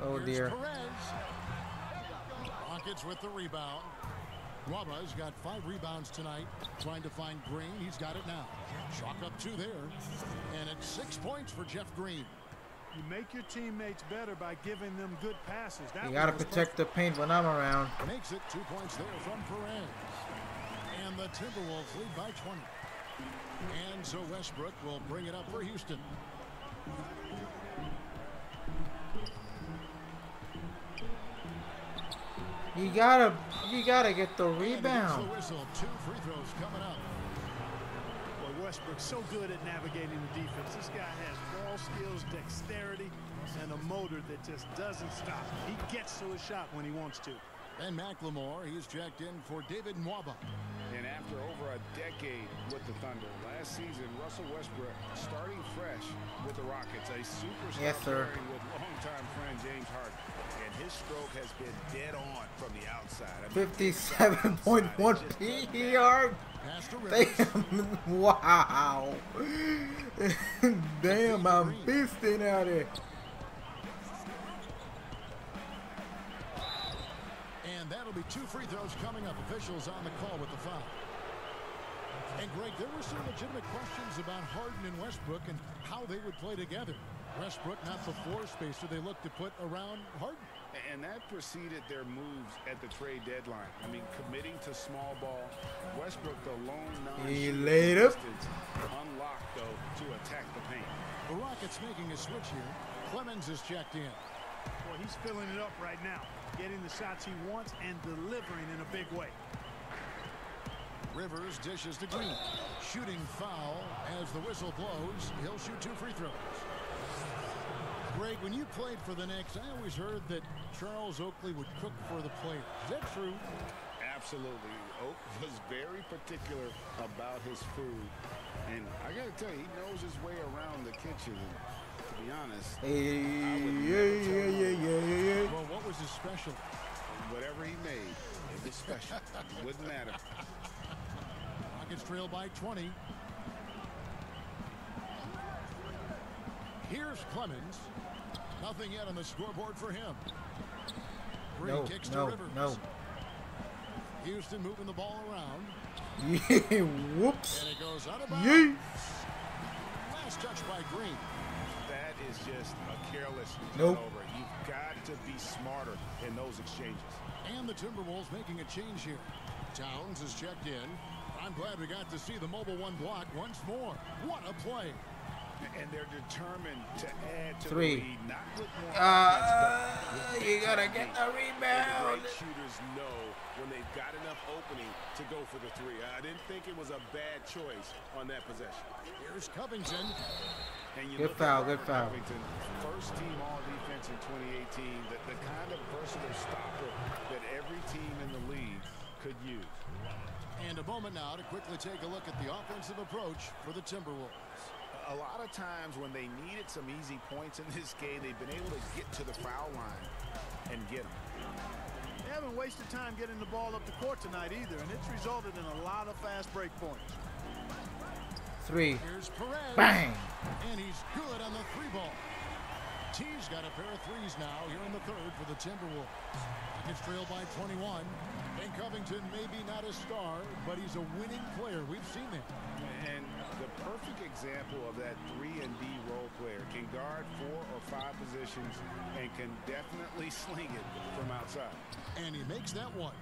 Oh, dear. Rockets with the rebound. Waba's got 5 rebounds tonight. Trying to find Green. He's got it now. Chalk up 2 there. And it's 6 points for Jeff Green. You make your teammates better by giving them good passes. You got to protect the paint when I'm around. Makes it 2 points there from Perez. And the Timberwolves lead by 20. And so Westbrook will bring it up for You gotta get the rebound. The whistle. 2 free throws coming up. Well, Westbrook's so good at navigating the defense. This guy has ball skills, dexterity, and a motor that just doesn't stop. He gets to a shot when he wants to. And McLemore, he's checked in for David Mwaba. And after over a decade with the Thunder, last season, Russell Westbrook starting fresh with the Rockets, a superstar pairing with longtime friend James Harden. And his stroke has been dead on from the outside. I mean, 57.1 PER. Damn, wow. Damn, I'm beasting out here. And that'll be 2 free throws coming up. Officials on the call with the foul. And Greg, there were some legitimate questions about Harden and Westbrook and how they would play together. Westbrook not the floor spacer they looked to put around Harden. And that preceded their moves at the trade deadline. I mean, committing to small ball. Westbrook, the lone non-shooter, unlocked, though, to attack the paint. The Rockets making a switch here. Clemens is checked in. Boy, he's filling it up right now. Getting the shots he wants and delivering in a big way. Rivers dishes to Green. Shooting foul as the whistle blows. He'll shoot 2 free throws. Greg, when you played for the Knicks, I always heard that Charles Oakley would cook for the players. Is that true? Absolutely. Oak was very particular about his food. And I got to tell you, he knows his way around the kitchen. And to be honest, Well, what was his special? Whatever he made, it was special. It wouldn't matter. Rockets trail by 20. Here's Clemens. Nothing yet on the scoreboard for him. Green kicks to Rivers. Houston moving the ball around. Yeah, whoops. And it goes out of bounds. Last touch by Green. That is just a careless turnover. You've got to be smarter in those exchanges. And the Timberwolves making a change here. Towns is checked in. I'm glad we got to see the mobile 1 block once more. What a play. And they're determined to add to 3. the lead, not with more you gotta get the rebound. Great shooters know when they've got enough opening to go for the 3. I didn't think it was a bad choice on that possession. Here's Covington. And you good foul, good foul. Covington, first team all defense in 2018, the kind of versatile stopper that every team in the league could use. And a moment now to quickly take a look at the offensive approach for the Timberwolves. A lot of times when they needed some easy points in this game, they've been able to get to the foul line and get them. They haven't wasted time getting the ball up the court tonight either, and it's resulted in a lot of fast break points. 3. Here's Perez. Bang. And he's good on the 3-ball. T's got a pair of 3s now here in the 3rd for the Timberwolves. Rockets trail by 21. And Covington may be not a star, but he's a winning player. We've seen him. And the perfect example of that 3-and-D role player can guard 4 or 5 positions and can definitely sling it from outside. And he makes that one.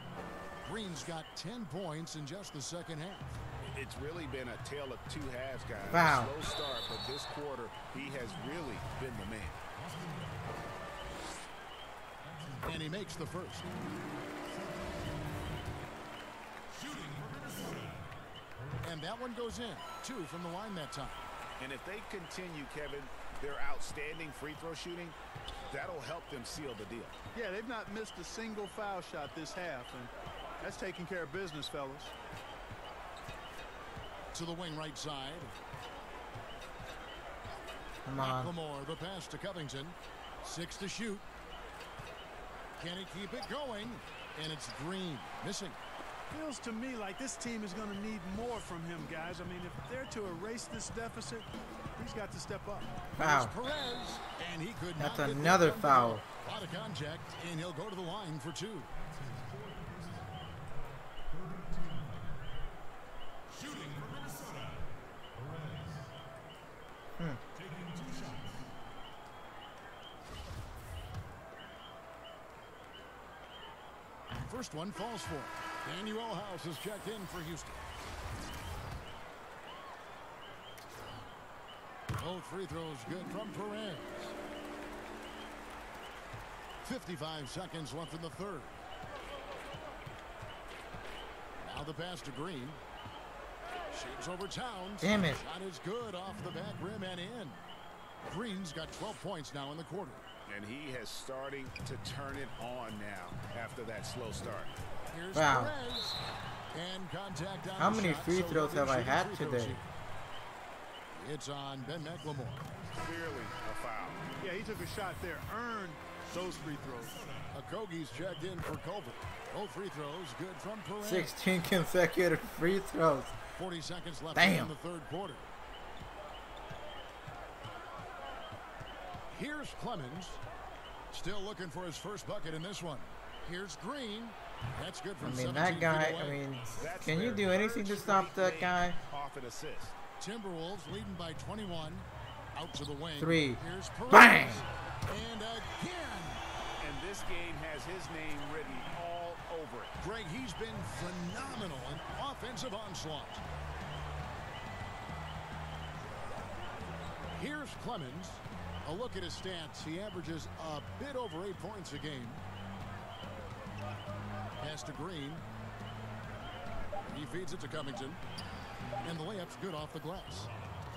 Green's got 10 points in just the second half. It's really been a tale of 2 halves, guys. Wow. A slow start, but this quarter, he has really been the man. And he makes the first. And that one goes in. 2 from the line that time. And if they continue, Kevin, their outstanding free throw shooting, that'll help them seal the deal. Yeah, they've not missed a single foul shot this half, and that's taking care of business, fellas. To the wing right side. Come on. McLemore, the pass to Covington. 6 to shoot. Can he keep it going? And it's Green missing. Feels to me like this team is going to need more from him, guys. I mean, if they're to erase this deficit, he's got to step up. Foul. Perez, and he could That's not another foul. A lot of contact, and he'll go to the line for 2. Shooting for Minnesota. Perez. Taking 2 shots. First one falls for. Daniel House is checked in for Houston. Both free throws good from Perez. 55 seconds left in the 3rd. the pass to Green. Shoots over Towns. Damn it. Shot is good off the back rim and in. Green's got 12 points now in the quarter. And he has starting to turn it on now after that slow start. Here's Wow. Perez. And contact on How the many shot, free so throws he'll have I shoot had free throws today? here. It's on Ben McLemore. Clearly a foul. Yeah, he took a shot there. Earned those free throws. Okogie's checked in for Culver. Both free throws good from Perez. 16 consecutive free throws. 40 seconds left Damn. in the third quarter. Here's Clemens. Still looking for his first bucket in this one. Here's Green. That's good from 17 that guy, feet away. can you do anything to stop that guy? Off an assist. Timberwolves leading by 21. Out to the wing. 3. Here's Perez. Bang! And again. And this game has his name written all over it. Greg, he's been phenomenal in offensive onslaught. Here's Clemens. A look at his stats. He averages a bit over 8 points a game. Pass to Green. He feeds it to Covington. And the layup's good off the glass.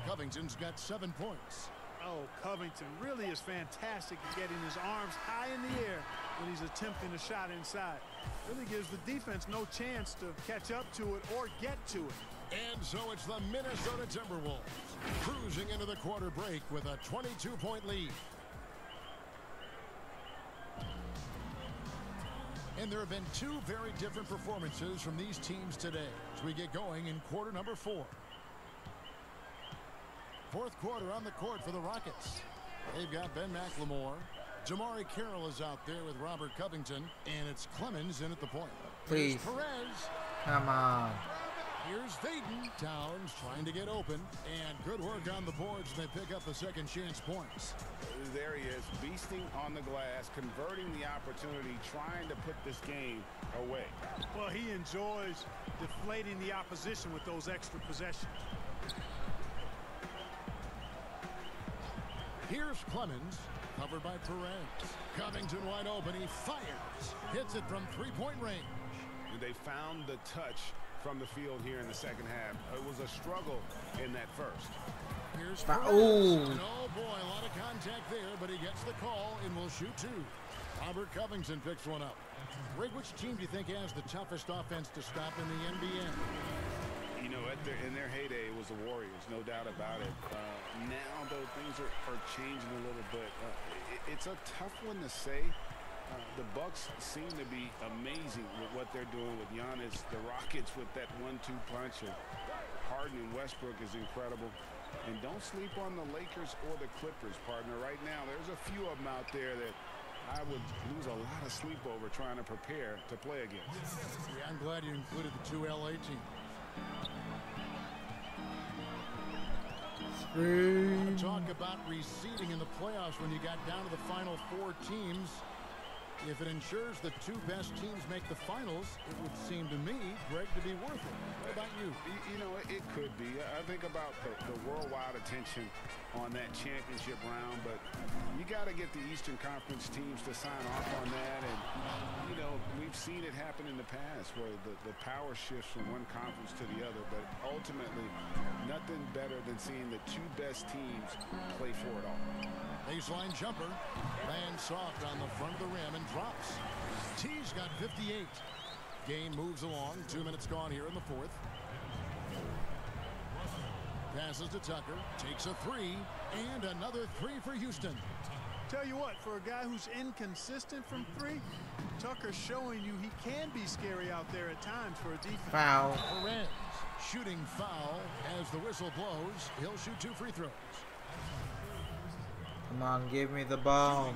Covington's got 7 points. Oh, Covington really is fantastic at getting his arms high in the air when he's attempting a shot inside. Really gives the defense no chance to catch up to it or get to it. And so it's the Minnesota Timberwolves cruising into the quarter break with a 22-point lead. And there have been 2 very different performances from these teams today as we get going in quarter number 4. Fourth quarter on the court for the Rockets. They've got Ben McLemore. Jamari Carroll is out there with Robert Covington. And it's Clemens in at the point. Please. Here's Perez. Come on. Here's Vaden. Towns trying to get open. And good work on the boards. They pick up the second chance points. There he is, beasting on the glass, converting the opportunity, trying to put this game away. Well, he enjoys deflating the opposition with those extra possessions. Here's Clemens, covered by Perez. Covington wide open. He fires. Hits it from three-point range. They found the touch from the field here in the second half. It was a struggle in that first. Here's Perez. Oh. And oh boy, a lot of contact there, but he gets the call and will shoot 2. Robert Covington picks one up. Rick, which team do you think has the toughest offense to stop in the NBA? You know, in their heyday, it was the Warriors, no doubt about it. Now, though, things are changing a little bit. It's a tough one to say. The Bucks seem to be amazing with what they're doing with Giannis. The Rockets with that 1-2 punch. Harden and Westbrook is incredible. And don't sleep on the Lakers or the Clippers, partner. Right now, there's a few of them out there that I would lose a lot of sleep over trying to prepare to play against. Yeah, I'm glad you included the 2 LA teams. Talk about receding in the playoffs when you got down to the final 4 teams. If it ensures the 2 best teams make the finals, it would seem to me, Greg, to be worth it. What about you? You know, it could be. I think about the worldwide attention on that championship round, but you got to get the Eastern Conference teams to sign off on that. And, you know, we've seen it happen in the past where the power shifts from one conference to the other, but ultimately nothing better than seeing the 2 best teams play for it all. Baseline jumper, lands soft on the front of the rim and drops. T's got 58. Game moves along. 2 minutes gone here in the fourth. Passes to Tucker, takes a 3, and another 3 for Houston. Tell you what, for a guy who's inconsistent from 3, Tucker's showing you he can be scary out there at times for a defense. Foul. Perez, shooting foul as the whistle blows. He'll shoot 2 free throws. Come on, give me the ball.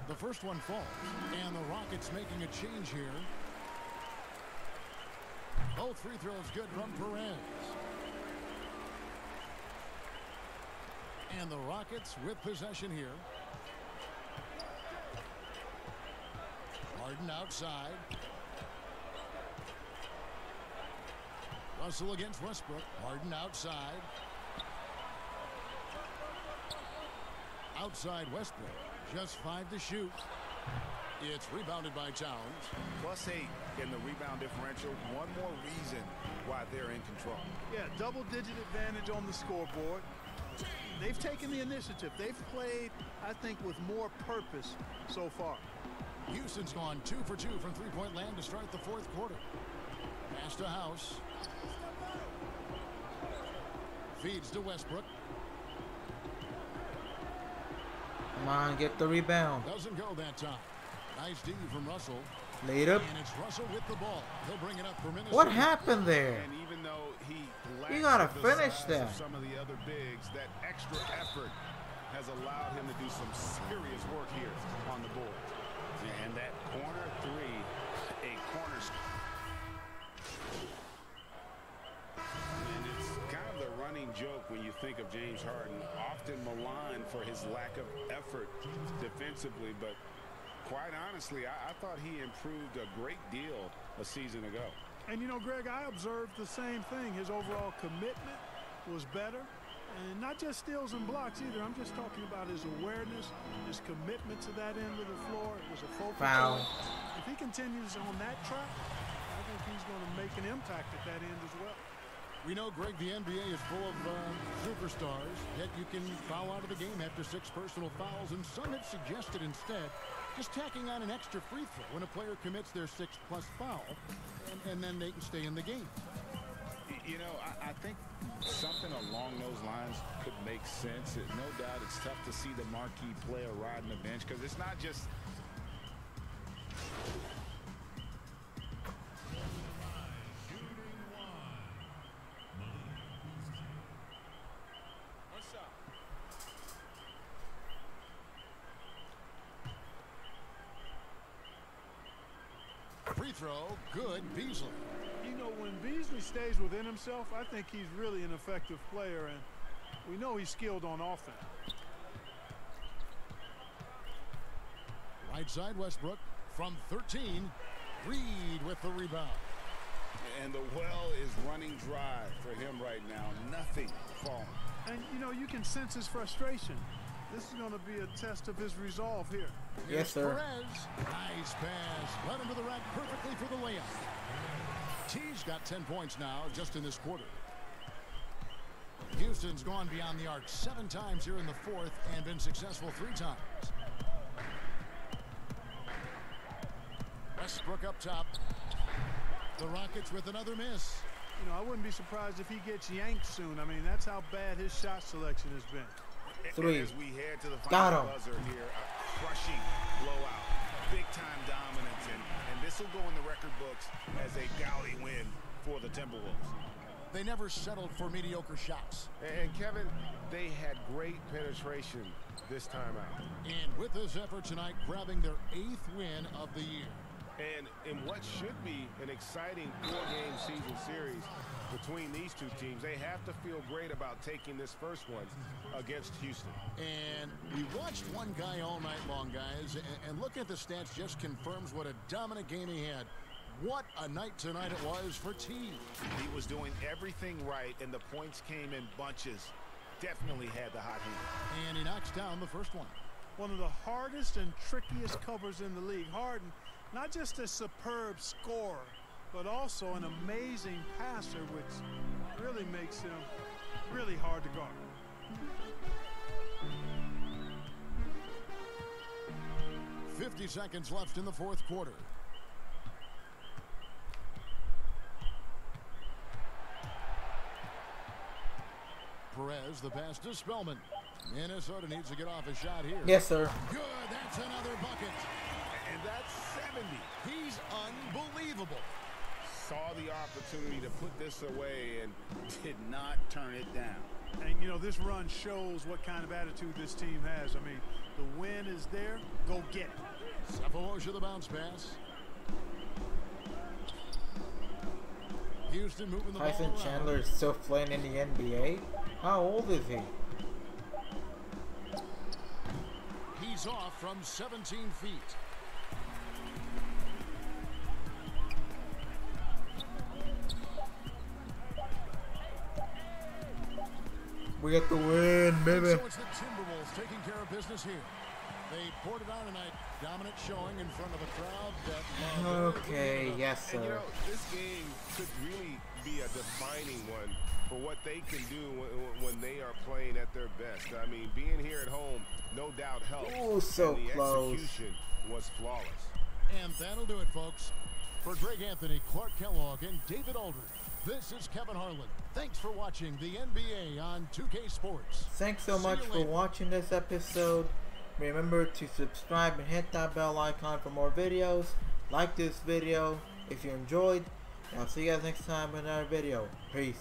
The first one falls, and the Rockets making a change here. Both free throws good from Perez. And the Rockets with possession here. Harden outside. Russell against Westbrook. Harden outside. outside Westbrook. Just 5 to shoot. It's rebounded by Towns. +8 in the rebound differential. One more reason why they're in control. Yeah, double-digit advantage on the scoreboard. They've taken the initiative. They've played, I think, with more purpose so far. Houston's gone 2 for 2 from three-point land to start the fourth quarter. Pass to House. Feeds to Westbrook. Come on, get the rebound. Doesn't go that time. Nice D from Russell. Laid up. And it's Russell with the ball. He'll bring it up for Minnesota. What happened there? And even though You gotta finish that. Some of the other bigs, that extra effort has allowed him to do some serious work here on the board. And that corner three, a cornerstone. And it's kind of the running joke when you think of James Harden, often maligned for his lack of effort defensively, but quite honestly, I thought he improved a great deal a season ago. And you know, Greg, I observed the same thing. His overall commitment was better. And not just steals and blocks either. I'm just talking about his awareness, his commitment to that end of the floor. It was a focal foul. point. If he continues on that track, I think he's going to make an impact at that end as well. We know, Greg, the NBA is full of superstars, yet you can foul out of the game after 6 personal fouls, and some have suggested instead just tacking on an extra free throw when a player commits their 6th+ foul, and then they can stay in the game. You know, I think something along those lines could make sense. No doubt it's tough to see the marquee player riding the bench because it's not just... Free throw, good, Beasley. You know, when Beasley stays within himself, I think he's really an effective player, and we know he's skilled on offense. Right side Westbrook from 13. Reed with the rebound. And the well is running dry for him right now. Nothing falling. And, you know, you can sense his frustration. This is going to be a test of his resolve here. Yes, sir. Perez. Nice pass. Led him to the rack perfectly for the layup. T's got 10 points now just in this quarter. Houston's gone beyond the arc 7 times here in the fourth and been successful 3 times. Westbrook up top. The Rockets with another miss. You know, I wouldn't be surprised if he gets yanked soon. I mean, that's how bad his shot selection has been. 3. As we head to the Got final him. buzzer here, a crushing blowout, big time dominance, and this will go in the record books as a gaudy win for the Timberwolves. They never settled for mediocre shots. And Kevin, they had great penetration this time out. And with this effort tonight, grabbing their 8th win of the year. And in what should be an exciting 4-game season series between these two teams, they have to feel great about taking this first one against Houston. And we watched one guy all night long, guys, and look at the stats just confirms what a dominant game he had. What a night tonight it was for T. He was doing everything right, and the points came in bunches. Definitely had the hot hand. And he knocks down the first one. One of the hardest and trickiest covers in the league. Harden, not just a superb scorer, but also an amazing passer, which really makes him really hard to guard. .50 seconds left in the fourth quarter. Perez, the pass to Spellman. Minnesota needs to get off a shot here. Yes, sir. Good, that's another bucket. And that's 70. He's unbelievable. Saw the opportunity to put this away and did not turn it down. And, you know, this run shows what kind of attitude this team has. I mean, the win is there. Go get it. Cephalosha the bounce pass. Houston moving the Tyson ball around. Chandler is still playing in the NBA? How old is he? He's off from 17 feet. We got the win, baby. So it's the Timberwolves taking care of business here. They poured it on tonight. Dominant showing in front of a crowd that loved it. Okay, yes, sir. And you know, this game could really be a defining one for what they can do when they are playing at their best. I mean, being here at home, no doubt helps. Oh, so and the close. execution was flawless. And that'll do it, folks. For Greg Anthony, Clark Kellogg, and David Aldridge, this is Kevin Harlan. Thanks for watching the NBA on 2K Sports. Thanks so much for watching this episode. Remember to subscribe and hit that bell icon for more videos. Like this video if you enjoyed. And I'll see you guys next time in another video. Peace.